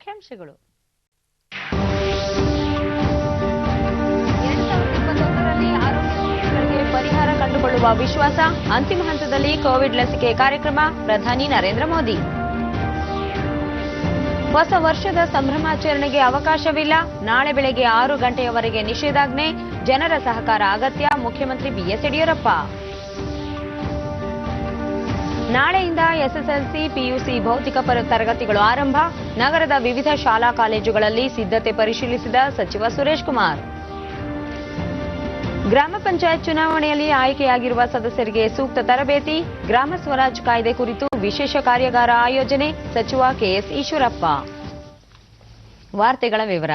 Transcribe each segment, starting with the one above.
ಮುಖ್ಯಾಂಶಗಳು. 2021ರಲ್ಲಿ ಆರೋಗ್ಯ ಸಮಸ್ಯೆಗಳಿಗೆ ಪರಿಹಾರ ಕಂಡುಕೊಳ್ಳುವ ವಿಶ್ವಾಸ. ಅಂತಿಮ ಹಂತದಲ್ಲಿ ಕೋವಿಡ್ ಲಸಿಕೆ ಕಾರ್ಯಕ್ರಮ. ಪ್ರಧಾನಿ ನರೇಂದ್ರ ಮೋದಿ. ಹೊಸ ವರ್ಷದ ಸಂಭ್ರಮಾಚರಣೆಗೆ ಅವಕಾಶವಿಲ್ಲ. ನಾಳೆ ಬೆಳಗ್ಗೆ 6 ಗಂಟೆಯವರೆಗೆ ನಿಷೇಧಾಜ್ಞೆ. ಜನರ ಸಹಕಾರ ಅಗತ್ಯ. ಮುಖ್ಯಮಂತ್ರಿ ಬಿಎಸ್ ಯಡಿಯೂರಪ್ಪ. ನಾಳೆಯಿಂದ ಎಸ್ಎಸ್ಎಲ್ಸಿ ಪಿಯುಸಿ ಭೌತಿಕ ತರಗತಿಗಳು ಆರಂಭ. ನಗರದ ವಿವಿಧ ಶಾಲಾ ಕಾಲೇಜುಗಳಲ್ಲಿ ಸಿದ್ಧತೆ ಪರಿಶೀಲಿಸಿದ ಸಚಿವ ಸುರೇಶ್ ಕುಮಾರ್. ಗ್ರಾಮ ಪಂಚಾಯತ್ ಚುನಾವಣೆಯಲ್ಲಿ ಆಯ್ಕೆಯಾಗಿರುವ ಸದಸ್ಯರಿಗೆ ಸೂಕ್ತ ತರಬೇತಿ. ಗ್ರಾಮ ಸ್ವರಾಜ್ ಕಾಯ್ದೆ ಕುರಿತು ವಿಶೇಷ ಕಾರ್ಯಾಗಾರ ಆಯೋಜನೆ. ಸಚಿವ ಕೆಎಸ್ ಈಶ್ವರಪ್ಪ. ವಾರ್ತೆಗಳ ವಿವರ.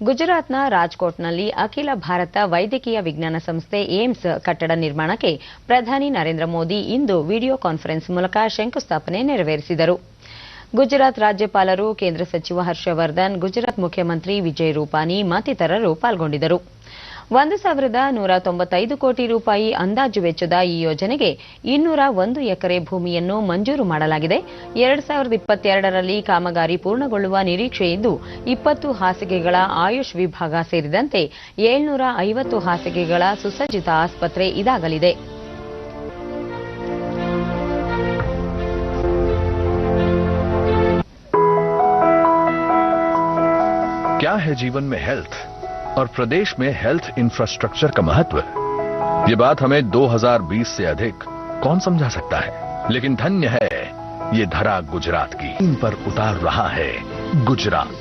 ಗುಜರಾತ್ನ ರಾಜ್ಕೋಟ್ನಲ್ಲಿ ಅಖಿಲ ಭಾರತ ವೈದ್ಯಕೀಯ ವಿಜ್ಞಾನ ಸಂಸ್ಥೆ ಏಮ್ಸ್ ಕಟ್ಟಡ ನಿರ್ಮಾಣಕ್ಕೆ ಪ್ರಧಾನಿ ನರೇಂದ್ರ ಮೋದಿ ಇಂದು ವಿಡಿಯೋ ಕಾನ್ಫರೆನ್ಸ್ ಮೂಲಕ ಶಂಕುಸ್ಥಾಪನೆ ನೆರವೇರಿಸಿದರು. ಗುಜರಾತ್ ರಾಜ್ಯಪಾಲರು, ಕೇಂದ್ರ ಸಚಿವ ಹರ್ಷವರ್ಧನ್, ಗುಜರಾತ್ ಮುಖ್ಯಮಂತ್ರಿ ವಿಜಯ್ ರೂಪಾನಿ ಮತ್ತಿತರರು ಪಾಲ್ಗೊಂಡಿದ್ದರು. 1,195 ಕೋಟಿ ರೂಪಾಯಿ ಅಂದಾಜು ವೆಚ್ಚದ ಈ ಯೋಜನೆಗೆ 201 ಎಕರೆ ಭೂಮಿಯನ್ನು ಮಂಜೂರು ಮಾಡಲಾಗಿದೆ. 2022ರಲ್ಲಿ ಕಾಮಗಾರಿ ಪೂರ್ಣಗೊಳ್ಳುವ ನಿರೀಕ್ಷೆ ಇದ್ದು 20 ಹಾಸಿಗೆಗಳ ಆಯುಷ್ ವಿಭಾಗ ಸೇರಿದಂತೆ 750 ಹಾಸಿಗೆಗಳ ಸುಸಜ್ಜಿತ ಆಸ್ಪತ್ರೆ ಇದಾಗಲಿದೆ. क्या है जीवन में हेल्थ और प्रदेश में हेल्थ इंफ्रास्ट्रक्चर का महत्व? ये बात हमें 2020 से अधिक कौन समझा सकता है, लेकिन धन्य है ये धरा गुजरात की। इन पर उतार रहा है गुजरात।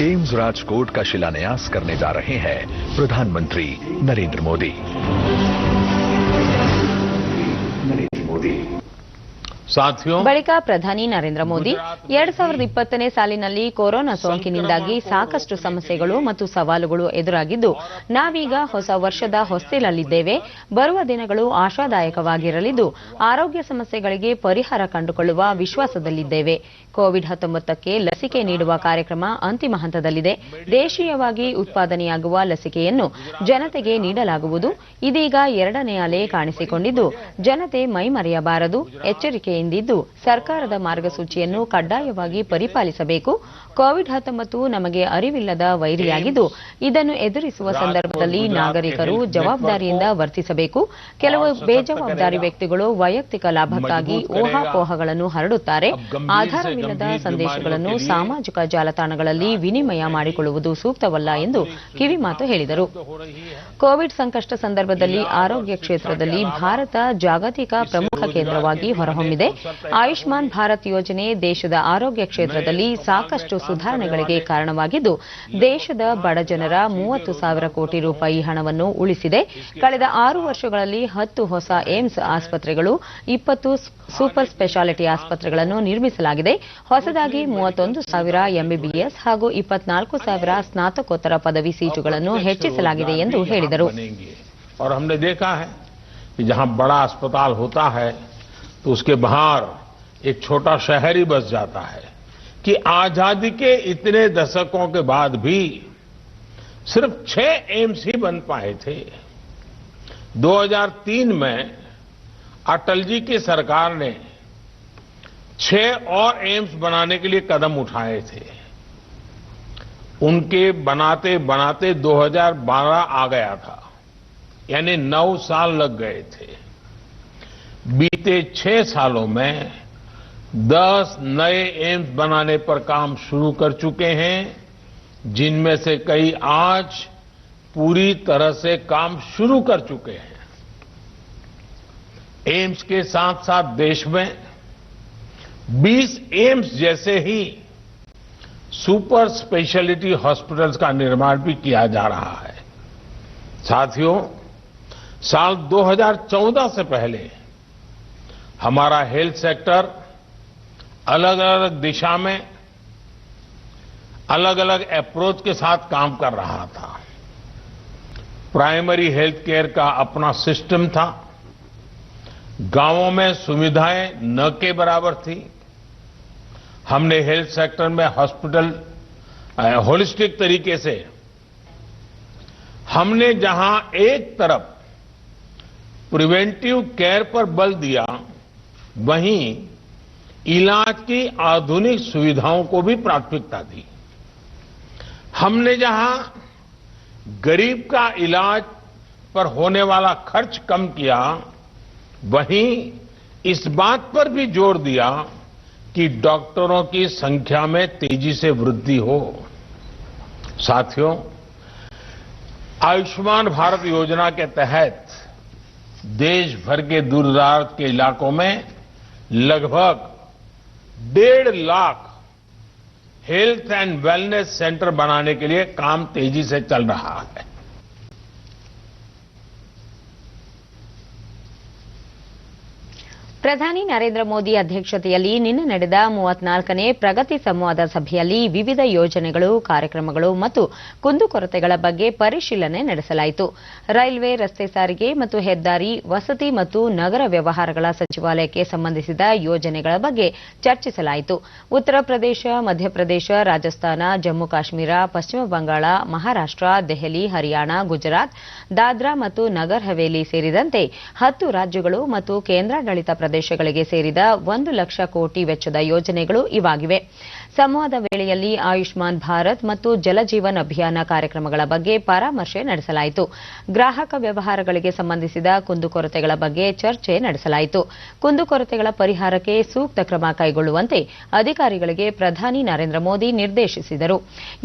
एम्स राजकोट का शिलान्यास करने जा रहे हैं प्रधानमंत्री नरेंद्र मोदी। ಬಳಿಕ ಪ್ರಧಾನಿ ನರೇಂದ್ರ ಮೋದಿ 2020ನೇ ಸಾಲಿನಲ್ಲಿ ಕೊರೋನಾ ಸೋಂಕಿನಿಂದಾಗಿ ಸಾಕಷ್ಟು ಸಮಸ್ಯೆಗಳು ಮತ್ತು ಸವಾಲುಗಳು ಎದುರಾಗಿದ್ದು, ನಾವೀಗ ಹೊಸ ವರ್ಷದ ಹೊಸ್ತಿಲಲ್ಲಿದ್ದೇವೆ. ಬರುವ ದಿನಗಳು ಆಶಾದಾಯಕವಾಗಿರಲಿದ್ದು, ಆರೋಗ್ಯ ಸಮಸ್ಯೆಗಳಿಗೆ ಪರಿಹಾರ ಕಂಡುಕೊಳ್ಳುವ ವಿಶ್ವಾಸದಲ್ಲಿದ್ದೇವೆ. ಕೋವಿಡ್-19ಕ್ಕೆ ಲಸಿಕೆ ನೀಡುವ ಕಾರ್ಯಕ್ರಮ ಅಂತಿಮ ಹಂತದಲ್ಲಿದೆ. ದೇಶೀಯವಾಗಿ ಉತ್ಪಾದನೆಯಾಗುವ ಲಸಿಕೆಯನ್ನು ಜನತೆಗೆ ನೀಡಲಾಗುವುದು. ಇದೀಗ 2ನೇ ಅಲೆ ಕಾಣಿಸಿಕೊಂಡಿದ್ದು, ಜನತೆ ಮೈಮರೆಯಬಾರದು. ಎಚ್ಚರಿಕೆಯಿಂದಿದ್ದು ಸರ್ಕಾರದ ಮಾರ್ಗಸೂಚಿಯನ್ನು ಕಡ್ಡಾಯವಾಗಿ ಪರಿಪಾಲಿಸಬೇಕು. ಕೋವಿಡ್-19 ನಮಗೆ ಅರಿವಿಲ್ಲದ ವೈರಿಯಾಗಿದ್ದು, ಇದನ್ನು ಎದುರಿಸುವ ಸಂದರ್ಭದಲ್ಲಿ ನಾಗರಿಕರು ಜವಾಬ್ದಾರಿಯಿಂದ ವರ್ತಿಸಬೇಕು. ಕೆಲವು ಬೇಜವಾಬ್ದಾರಿ ವ್ಯಕ್ತಿಗಳು ವೈಯಕ್ತಿಕ ಲಾಭಕ್ಕಾಗಿ ಊಹಾಪೋಹಗಳನ್ನು ಹರಡುತ್ತಾರೆ. ಆಧಾರವಿಲ್ಲದ ಸಂದೇಶಗಳನ್ನು ಸಾಮಾಜಿಕ ಜಾಲತಾಣಗಳಲ್ಲಿ ವಿನಿಮಯ ಮಾಡಿಕೊಳ್ಳುವುದು ಸೂಕ್ತವಲ್ಲ ಎಂದು ಕಿವಿಮಾತು ಹೇಳಿದರು. ಕೋವಿಡ್ ಸಂಕಷ್ಟ ಸಂದರ್ಭದಲ್ಲಿ ಆರೋಗ್ಯ ಕ್ಷೇತ್ರದಲ್ಲಿ ಭಾರತ ಜಾಗತಿಕ ಪ್ರಮುಖ ಕೇಂದ್ರವಾಗಿ ಹೊರಹೊಮ್ಮಿದೆ. ಆಯುಷ್ಮಾನ್ ಭಾರತ್ ಯೋಜನೆ ದೇಶದ ಆರೋಗ್ಯ ಕ್ಷೇತ್ರದಲ್ಲಿ ಸಾಕಷ್ಟು ಸುಧಾರಣೆಗಳಿಗೆ ಕಾರಣವಾಗಿದ್ದು, ದೇಶದ ಬಡಜನರ 30,000 ಕೋಟಿ ರೂಪಾಯಿ ಹಣವನ್ನು ಉಳಿಸಿದೆ. ಕಳೆದ 6 ವರ್ಷಗಳಲ್ಲಿ 10 ಹೊಸ ಏಮ್ಸ್ ಆಸ್ಪತ್ರೆಗಳು, 20 ಸೂಪರ್ ಸ್ಪೆಷಾಲಿಟಿ ಆಸ್ಪತ್ರೆಗಳನ್ನು ನಿರ್ಮಿಸಲಾಗಿದೆ. ಹೊಸದಾಗಿ 31,000 ಎಂಬಿಬಿಎಸ್ ಹಾಗೂ 24,000 ಸ್ನಾತಕೋತ್ತರ ಪದವಿ ಸೀಟುಗಳನ್ನು ಹೆಚ್ಚಿಸಲಾಗಿದೆ ಎಂದು ಹೇಳಿದರು. तो उसके बाहर एक छोटा शहर ही बस जाता है कि आजादी के इतने दशकों के बाद भी सिर्फ 6 एम्स ही बन पाए थे। 2003 में अटल जी की सरकार ने 6 और एम्स बनाने के लिए कदम उठाए थे। उनके बनाते बनाते 2012 आ गया था, यानी 9 साल लग गए थे। बीते 6 सालों में 10 नए एम्स बनाने पर काम शुरू कर चुके हैं, जिनमें से कई आज पूरी तरह से काम शुरू कर चुके हैं। एम्स के साथ साथ देश में 20 एम्स जैसे ही सुपर स्पेशलिटी हॉस्पिटल्स का निर्माण भी किया जा रहा है। साथियों, साल 2014 से पहले हमारा हेल्थ सेक्टर अलग अलग दिशा में अलग अलग अप्रोच के साथ काम कर रहा था। प्राइमरी हेल्थ केयर का अपना सिस्टम था। गांवों में सुविधाएं न के बराबर थी। हमने हेल्थ सेक्टर में हॉस्पिटल होलिस्टिक तरीके से हमने जहां एक तरफ प्रिवेंटिव केयर पर बल दिया, वहीं इलाज की आधुनिक सुविधाओं को भी प्राथमिकता दी। हमने जहां गरीब का इलाज पर होने वाला खर्च कम किया, वहीं इस बात पर भी जोर दिया कि डॉक्टरों की संख्या में तेजी से वृद्धि हो। साथियों, आयुष्मान भारत योजना के तहत देश भर के दूर-दराज के इलाकों में लगभग 1.5 lakh health and wellness centre बनाने के लिए काम तेजी से चल रहा है। ಪ್ರಧಾನಿ ನರೇಂದ್ರ ಮೋದಿ ಅಧ್ಯಕ್ಷತೆಯಲ್ಲಿ ನಿನ್ನೆ ನಡೆದ 34ನೇ ಪ್ರಗತಿ ಸಂವಾದ ಸಭೆಯಲ್ಲಿ ವಿವಿಧ ಯೋಜನೆಗಳು, ಕಾರ್ಯಕ್ರಮಗಳು ಮತ್ತು ಕುಂದುಕೊರತೆಗಳ ಬಗ್ಗೆ ಪರಿಶೀಲನೆ ನಡೆಸಲಾಯಿತು. ರೈಲ್ವೆ, ರಸ್ತೆ ಸಾರಿಗೆ ಮತ್ತು ಹೆದ್ದಾರಿ, ವಸತಿ ಮತ್ತು ನಗರ ವ್ಯವಹಾರಗಳ ಸಚಿವಾಲಯಕ್ಕೆ ಸಂಬಂಧಿಸಿದ ಯೋಜನೆಗಳ ಬಗ್ಗೆ ಚರ್ಚಿಸಲಾಯಿತು. ಉತ್ತರ ಪ್ರದೇಶ, ಮಧ್ಯಪ್ರದೇಶ, ರಾಜಸ್ಥಾನ, ಜಮ್ಮು ಕಾಶ್ಮೀರ, ಪಶ್ಚಿಮ ಬಂಗಾಳ, ಮಹಾರಾಷ್ಟ್ರ, ದೆಹಲಿ, ಹರಿಯಾಣ, ಗುಜರಾತ್, ದಾದ್ರಾ ಮತ್ತು ನಗರ್ ಹವೇಲಿ ಸೇರಿದಂತೆ 10 ರಾಜ್ಯಗಳು ಮತ್ತು ಕೇಂದ್ರಾಡಳಿತ ಪ್ರದೇಶಗಳಿಗೆ ಸೇರಿದ 1 ಲಕ್ಷ ಕೋಟಿ ವೆಚ್ಚದ ಯೋಜನೆಗಳು ಇವಾಗಿವೆ. ಸಂವಾದ ವೇಳೆಯಲ್ಲಿ ಆಯುಷ್ಮಾನ್ ಭಾರತ್ ಮತ್ತು ಜಲಜೀವನ್ ಅಭಿಯಾನ ಕಾರ್ಯಕ್ರಮಗಳ ಬಗ್ಗೆ ಪರಾಮರ್ಶೆ ನಡೆಸಲಾಯಿತು. ಗ್ರಾಹಕ ವ್ಯವಹಾರಗಳಿಗೆ ಸಂಬಂಧಿಸಿದ ಕುಂದುಕೊರತೆಗಳ ಬಗ್ಗೆ ಚರ್ಚೆ ನಡೆಸಲಾಯಿತು. ಕುಂದುಕೊರತೆಗಳ ಪರಿಹಾರಕ್ಕೆ ಸೂಕ್ತ ಕ್ರಮ ಕೈಗೊಳ್ಳುವಂತೆ ಅಧಿಕಾರಿಗಳಿಗೆ ಪ್ರಧಾನಿ ನರೇಂದ್ರ ಮೋದಿ ನಿರ್ದೇಶಿಸಿದರು.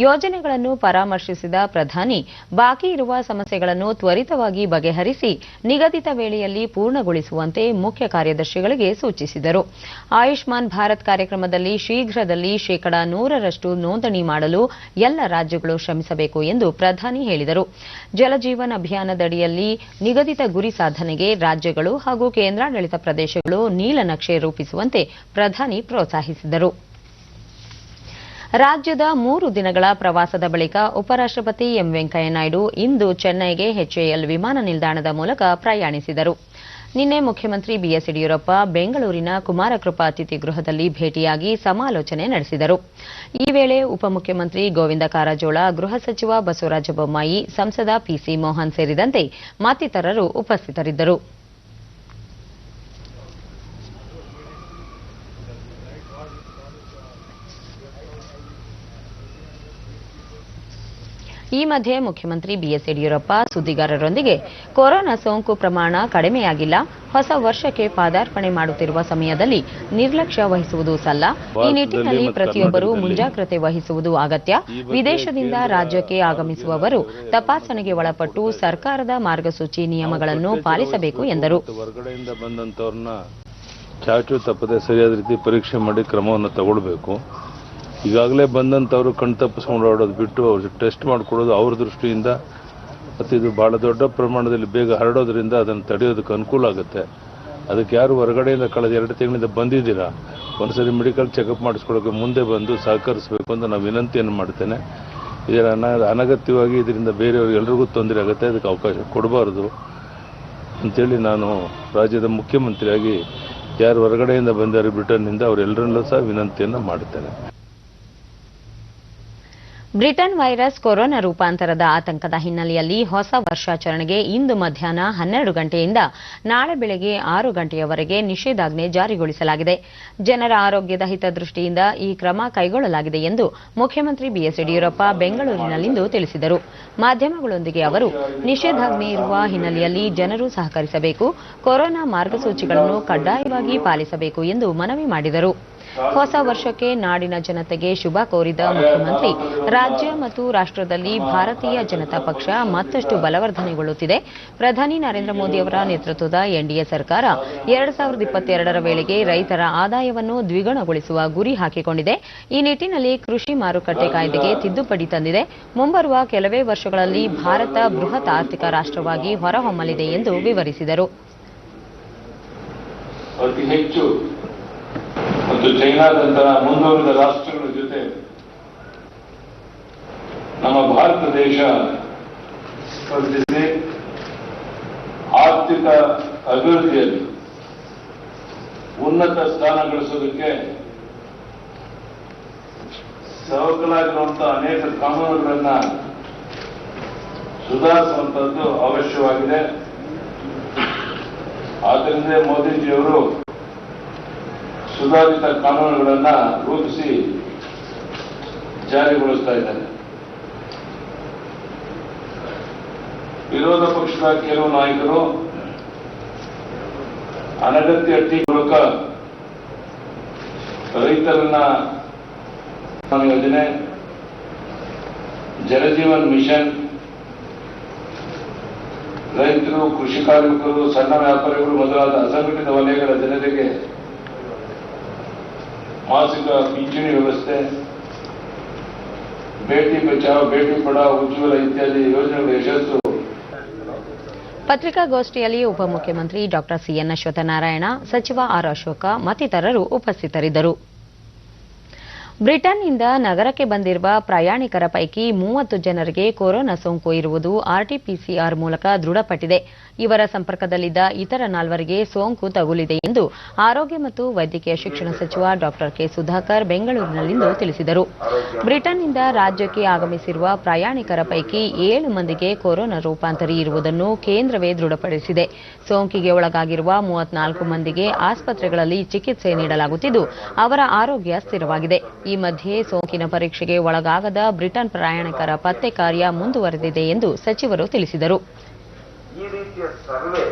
ಯೋಜನೆಗಳನ್ನು ಪರಾಮರ್ಶಿಸಿದ ಪ್ರಧಾನಿ ಬಾಕಿ ಇರುವ ಸಮಸ್ಯೆಗಳನ್ನು ತ್ವರಿತವಾಗಿ ಬಗೆಹರಿಸಿ ನಿಗದಿತ ವೇಳೆಯಲ್ಲಿ ಪೂರ್ಣಗೊಳಿಸುವಂತೆ ಮುಖ್ಯ ಕಾರ್ಯದರ್ಶಿಗಳಿಗೆ ಸೂಚಿಸಿದರು. ಆಯುಷ್ಮಾನ್ ಭಾರತ್ ಕಾರ್ಯಕ್ರಮದಲ್ಲಿ ಶೀಘ್ರದಲ್ಲಿ 100% ನೋಂದಣಿ ಮಾಡಲು ಎಲ್ಲ ರಾಜ್ಯಗಳು ಶ್ರಮಿಸಬೇಕು ಎಂದು ಪ್ರಧಾನಿ ಹೇಳಿದರು. ಜಲಜೀವನ್ ಅಭಿಯಾನದಡಿಯಲ್ಲಿ ನಿಗದಿತ ಗುರಿ ಸಾಧನೆಗೆ ರಾಜ್ಯಗಳು ಹಾಗೂ ಕೇಂದ್ರಾಡಳಿತ ಪ್ರದೇಶಗಳು ನೀಲನಕ್ಷೆ ರೂಪಿಸುವಂತೆ ಪ್ರಧಾನಿ ಪ್ರೋತ್ಸಾಹಿಸಿದರು. ರಾಜ್ಯದ 3 ದಿನಗಳ ಪ್ರವಾಸದ ಬಳಿಕ ಉಪರಾಷ್ಟ್ರಪತಿ ಎಂ ವೆಂಕಯ್ಯನಾಯ್ಡು ಇಂದು ಚೆನ್ನೈಗೆ HAL ವಿಮಾನ ನಿಲ್ದಾಣದ ಮೂಲಕ ಪ್ರಯಾಣಿಸಿದರು. ನಿನ್ನೆ ಮುಖ್ಯಮಂತ್ರಿ ಬಿಎಸ್ ಯಡಿಯೂರಪ್ಪ ಬೆಂಗಳೂರಿನ ಕುಮಾರಕೃಪಾ ಅತಿಥಿ ಗೃಹದಲ್ಲಿ ಭೇಟಿಯಾಗಿ ಸಮಾಲೋಚನೆ ನಡೆಸಿದರು. ಈ ವೇಳೆ ಉಪಮುಖ್ಯಮಂತ್ರಿ ಗೋವಿಂದ ಕಾರಜೋಳ, ಗೃಹ ಸಚಿವ ಬಸವರಾಜ ಬೊಮ್ಮಾಯಿ, ಸಂಸದ ಪಿಸಿ ಮೋಹನ್ ಸೇರಿದಂತೆ ಮತ್ತಿತರರು ಉಪಸ್ಥಿತರಿದ್ದರು. ಈ ಮಧ್ಯೆ ಮುಖ್ಯಮಂತ್ರಿ ಬಿಎಸ್ ಯಡಿಯೂರಪ್ಪ ಸುದ್ದಿಗಾರರೊಂದಿಗೆ ಕೊರೋನಾ ಸೋಂಕು ಪ್ರಮಾಣ ಕಡಿಮೆಯಾಗಿಲ್ಲ, ಹೊಸ ವರ್ಷಕ್ಕೆ ಪಾದಾರ್ಪಣೆ ಮಾಡುತ್ತಿರುವ ಸಮಯದಲ್ಲಿ ನಿರ್ಲಕ್ಷ್ಯ ವಹಿಸುವುದು ಸಲ್ಲ. ಈ ನಿಟ್ಟಿನಲ್ಲಿ ಪ್ರತಿಯೊಬ್ಬರೂ ಮುಂಜಾಗ್ರತೆ ವಹಿಸುವುದು ಅಗತ್ಯ. ವಿದೇಶದಿಂದ ರಾಜ್ಯಕ್ಕೆ ಆಗಮಿಸುವವರು ತಪಾಸಣೆಗೆ ಒಳಪಟ್ಟು ಸರ್ಕಾರದ ಮಾರ್ಗಸೂಚಿ ನಿಯಮಗಳನ್ನು ಪಾಲಿಸಬೇಕು ಎಂದರು. ಹೊರಗಡೆಯಿಂದ ಬಂದಂತವರನ್ನ ಚಾಚು ತಪ್ಪದೆ ಸರಿಯಾದ ರೀತಿ ಪರೀಕ್ಷೆ ಮಾಡಿ ಕ್ರಮವನ್ನು ತಗೊಳ್ಬೇಕು. ಈಗಾಗಲೇ ಬಂದಂಥವ್ರು ಕಣ್ತಪ್ಪಿಸ್ಕೊಂಡು ಓಡೋದು ಬಿಟ್ಟು ಅವ್ರಿಗೆ ಟೆಸ್ಟ್ ಮಾಡಿಕೊಡೋದು ಅವ್ರ ದೃಷ್ಟಿಯಿಂದ ಮತ್ತು ಇದು ಭಾಳ ದೊಡ್ಡ ಪ್ರಮಾಣದಲ್ಲಿ ಬೇಗ ಹರಡೋದ್ರಿಂದ ಅದನ್ನು ತಡೆಯೋದಕ್ಕೆ ಅನುಕೂಲ ಆಗುತ್ತೆ. ಅದಕ್ಕೆ ಯಾರು ಹೊರಗಡೆಯಿಂದ ಕಳೆದ 2 ತಿಂಗಳಿಂದ ಬಂದಿದ್ದೀರಾ, ಒಂದ್ಸರಿ ಮೆಡಿಕಲ್ ಚೆಕಪ್ ಮಾಡಿಸ್ಕೊಳ್ಳೋಕೆ ಮುಂದೆ ಬಂದು ಸಹಕರಿಸಬೇಕು ಅಂತ ನಾನು ವಿನಂತಿಯನ್ನು ಮಾಡ್ತೇನೆ. ಇದರ ಅನಗತ್ಯವಾಗಿ ಇದರಿಂದ ಬೇರೆಯವ್ರಿಗೆ ಎಲ್ರಿಗೂ ತೊಂದರೆ ಆಗುತ್ತೆ, ಅದಕ್ಕೆ ಅವಕಾಶ ಕೊಡಬಾರ್ದು ಅಂತೇಳಿ ನಾನು ರಾಜ್ಯದ ಮುಖ್ಯಮಂತ್ರಿಯಾಗಿ ಯಾರು ಹೊರಗಡೆಯಿಂದ ಬಂದಾರೆ ಬ್ರಿಟನ್ನಿಂದ ಅವರೆಲ್ಲರನ್ನೂ ಸಹ ವಿನಂತಿಯನ್ನು ಮಾಡುತ್ತೇನೆ. ಬ್ರಿಟನ್ ವೈರಸ್ ಕೊರೋನಾ ರೂಪಾಂತರದ ಆತಂಕದ ಹಿನ್ನೆಲೆಯಲ್ಲಿ ಹೊಸ ವರ್ಷಾಚರಣೆಗೆ ಇಂದು ಮಧ್ಯಾಹ್ನ 12 ಗಂಟೆಯಿಂದ ನಾಳೆ ಬೆಳಗ್ಗೆ 6 ಗಂಟೆಯವರೆಗೆ ನಿಷೇಧಾಜ್ಞೆ ಜಾರಿಗೊಳಿಸಲಾಗಿದೆ. ಜನರ ಆರೋಗ್ಯದ ಹಿತದೃಷ್ಟಿಯಿಂದ ಈ ಕ್ರಮ ಕೈಗೊಳ್ಳಲಾಗಿದೆ ಎಂದು ಮುಖ್ಯಮಂತ್ರಿ ಬಿಎಸ್ ಯಡಿಯೂರಪ್ಪ ಬೆಂಗಳೂರಿನಲ್ಲಿಂದು ತಿಳಿಸಿದರು. ಮಾಧ್ಯಮಗಳೊಂದಿಗೆ ಅವರು ನಿಷೇಧಾಜ್ಞೆ ಇರುವ ಹಿನ್ನೆಲೆಯಲ್ಲಿ ಜನರು ಸಹಕರಿಸಬೇಕು, ಕೊರೋನಾ ಮಾರ್ಗಸೂಚಿಗಳನ್ನು ಕಡ್ಡಾಯವಾಗಿ ಪಾಲಿಸಬೇಕು ಎಂದು ಮನವಿ ಮಾಡಿದರು. ಹೊಸ ವರ್ಷಕ್ಕೆ ನಾಡಿನ ಜನತೆಗೆ ಶುಭ ಕೋರಿದ ಮುಖ್ಯಮಂತ್ರಿ ರಾಜ್ಯ ಮತ್ತು ರಾಷ್ಟ್ರದಲ್ಲಿ ಭಾರತೀಯ ಜನತಾ ಪಕ್ಷ ಮತ್ತಷ್ಟು ಬಲವರ್ಧನೆಗೊಳ್ಳುತ್ತಿದೆ. ಪ್ರಧಾನಿ ನರೇಂದ್ರ ಮೋದಿ ಅವರ ನೇತೃತ್ವದ ಎನ್ಡಿಎ ಸರ್ಕಾರ 2022ರ ವೇಳೆಗೆ ರೈತರ ಆದಾಯವನ್ನು ದ್ವಿಗುಣಗೊಳಿಸುವ ಗುರಿ ಹಾಕಿಕೊಂಡಿದೆ. ಈ ನಿಟ್ಟಿನಲ್ಲಿ ಕೃಷಿ ಮಾರುಕಟ್ಟೆ ಕಾಯ್ದೆಗೆ ತಿದ್ದುಪಡಿ ತಂದಿದೆ. ಮುಂಬರುವ ಕೆಲವೇ ವರ್ಷಗಳಲ್ಲಿ ಭಾರತ ಬೃಹತ್ ಆರ್ಥಿಕ ರಾಷ್ಟ್ರವಾಗಿ ಹೊರಹೊಮ್ಮಲಿದೆ ಎಂದು ವಿವರಿಸಿದರು. ಮತ್ತು ಚೈನಾದಂತಹ ಮುಂದುವರಿದ ರಾಷ್ಟ್ರಗಳ ಜೊತೆ ನಮ್ಮ ಭಾರತ ದೇಶ ಸ್ಪರ್ಧಿಸಿ ಆರ್ಥಿಕ ಅಭಿವೃದ್ಧಿಯಲ್ಲಿ ಉನ್ನತ ಸ್ಥಾನ ಗಳಿಸೋದಕ್ಕೆ ಸವಕಲಾಗಿರುವಂತಹ ಅನೇಕ ಕಾನೂನುಗಳನ್ನ ಸುಧಾರಿಸುವಂತದ್ದು ಅವಶ್ಯವಾಗಿದೆ. ಆದ್ದರಿಂದ ಮೋದಿಜಿಯವರು ಸುಧಾರಿತ ಕಾನೂನುಗಳನ್ನು ರೂಪಿಸಿ ಜಾರಿಗೊಳಿಸ್ತಾ ಇದ್ದಾರೆ. ವಿರೋಧ ಪಕ್ಷದ ಕೆಲವು ನಾಯಕರು ಅನಗತ್ಯ ಟೀಕೆ ಮೂಲಕ ರೈತರನ್ನ ಯೋಜನೆ, ಜಲಜೀವನ್ ಮಿಷನ್, ರೈತರು, ಕೃಷಿ ಕಾರ್ಮಿಕರು, ಸಣ್ಣ ವ್ಯಾಪಾರಿಗಳು ಮೊದಲಾದ ಅಸಂಘಟಿತ ವಲಯಗಳ ಜನತೆಗೆ ಮಾಸಿಕ ಪಿಂಚಣಿ ವ್ಯವಸ್ಥೆ, ಬೇಟಿ ಬಚಾವ್ ಬೇಟಿ ಪಢಾವ್, ಉಜ್ವಲ ಇತ್ಯಾದಿ ಯೋಜನೆಗಳ ಯಶಸ್ಸು. ಪತ್ರಿಕಾಗೋಷ್ಠಿಯಲ್ಲಿ ಉಪಮುಖ್ಯಮಂತ್ರಿ ಡಾಕ್ಟರ್ ಸಿಎನ್ ಅಶ್ವತ್ಥನಾರಾಯಣ, ಸಚಿವ ಆರ್ ಅಶೋಕ ಮತ್ತಿತರರು ಉಪಸ್ಥಿತರಿದ್ದರು. ಬ್ರಿಟನ್ನಿಂದ ನಗರಕ್ಕೆ ಬಂದಿರುವ ಪ್ರಯಾಣಿಕರ ಪೈಕಿ 30 ಜನರಿಗೆ ಕೊರೋನಾ ಸೋಂಕು ಇರುವುದು ಆರ್ಟಿಪಿಸಿಆರ್ ಮೂಲಕ ದೃಢಪಟ್ಟಿದೆ. ಇವರ ಸಂಪರ್ಕದಲ್ಲಿದ್ದ ಇತರ 4 ಸೋಂಕು ತಗುಲಿದೆ ಎಂದು ಆರೋಗ್ಯ ಮತ್ತು ವೈದ್ಯಕೀಯ ಶಿಕ್ಷಣ ಸಚಿವ ಡಾಕ್ಟರ್ ಕೆ ಸುಧಾಕರ್ ಬೆಂಗಳೂರಿನಲ್ಲಿಂದು ತಿಳಿಸಿದರು. ಬ್ರಿಟನ್ನಿಂದ ರಾಜ್ಯಕ್ಕೆ ಆಗಮಿಸಿರುವ ಪ್ರಯಾಣಿಕರ ಪೈಕಿ 7 ಮಂದಿಗೆ ಕೊರೋನಾ ರೂಪಾಂತರಿ ಇರುವುದನ್ನು ಕೇಂದ್ರವೇ ದೃಢಪಡಿಸಿದೆ. ಸೋಂಕಿಗೆ ಒಳಗಾಗಿರುವ 34 ಮಂದಿಗೆ ಆಸ್ಪತ್ರೆಗಳಲ್ಲಿ ಚಿಕಿತ್ಸೆ ನೀಡಲಾಗುತ್ತಿದ್ದು ಅವರ ಆರೋಗ್ಯ ಸ್ಥಿರವಾಗಿದೆ. ಈ ಮಧ್ಯೆ ಸೋಂಕಿನ ಪರೀಕ್ಷೆಗೆ ಒಳಗಾಗದ ಬ್ರಿಟನ್ ಪ್ರಯಾಣಿಕರ ಪತ್ತೆ ಕಾರ್ಯ ಮುಂದುವರೆದಿದೆ ಎಂದು ಸಚಿವರು ತಿಳಿಸಿದರು. ಈ ರೀತಿಯ ಸರ್ವೆ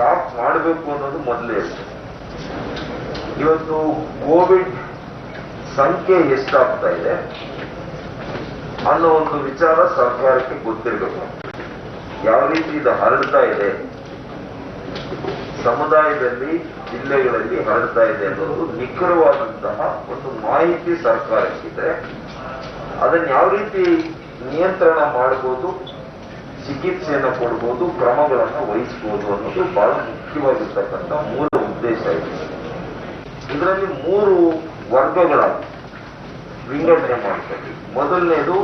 ಯಾಕೆ ಮಾಡಬೇಕು ಅನ್ನೋದು ಮೊದಲೇ. ಇವತ್ತು ಕೋವಿಡ್ ಸಂಖ್ಯೆ ಎಷ್ಟಾಗ್ತಾ ಇದೆ ಅನ್ನೋ ಒಂದು ವಿಚಾರ ಸರ್ಕಾರಕ್ಕೆ ಗೊತ್ತಿರಬೇಕು. ಯಾವ ರೀತಿ ಇದು ಹರಡ್ತಾ ಇದೆ, ಸಮುದಾಯದಲ್ಲಿ, ಜಿಲ್ಲೆಗಳಲ್ಲಿ ಹರಡ್ತಾ ಇದೆ ಅನ್ನೋದು ನಿಖರವಾದಂತಹ ಒಂದು ಮಾಹಿತಿ ಸರ್ಕಾರಕ್ಕಿದ್ರೆ ಅದನ್ನ ಯಾವ ರೀತಿ ನಿಯಂತ್ರಣ ಮಾಡಬಹುದು, ಚಿಕಿತ್ಸೆಯನ್ನು ಕೊಡಬಹುದು, ಕ್ರಮಗಳನ್ನು ವಹಿಸಬಹುದು ಅನ್ನೋದು ಬಹಳ ಮುಖ್ಯವಾಗಿರ್ತಕ್ಕಂಥ ಮೂಲ ಉದ್ದೇಶ ಇದೆ. ಇದರಲ್ಲಿ 3 ವರ್ಗಗಳ ವಿಂಗಡಣೆ ಮಾಡ್ತೀವಿ. ಮೊದಲನೇದು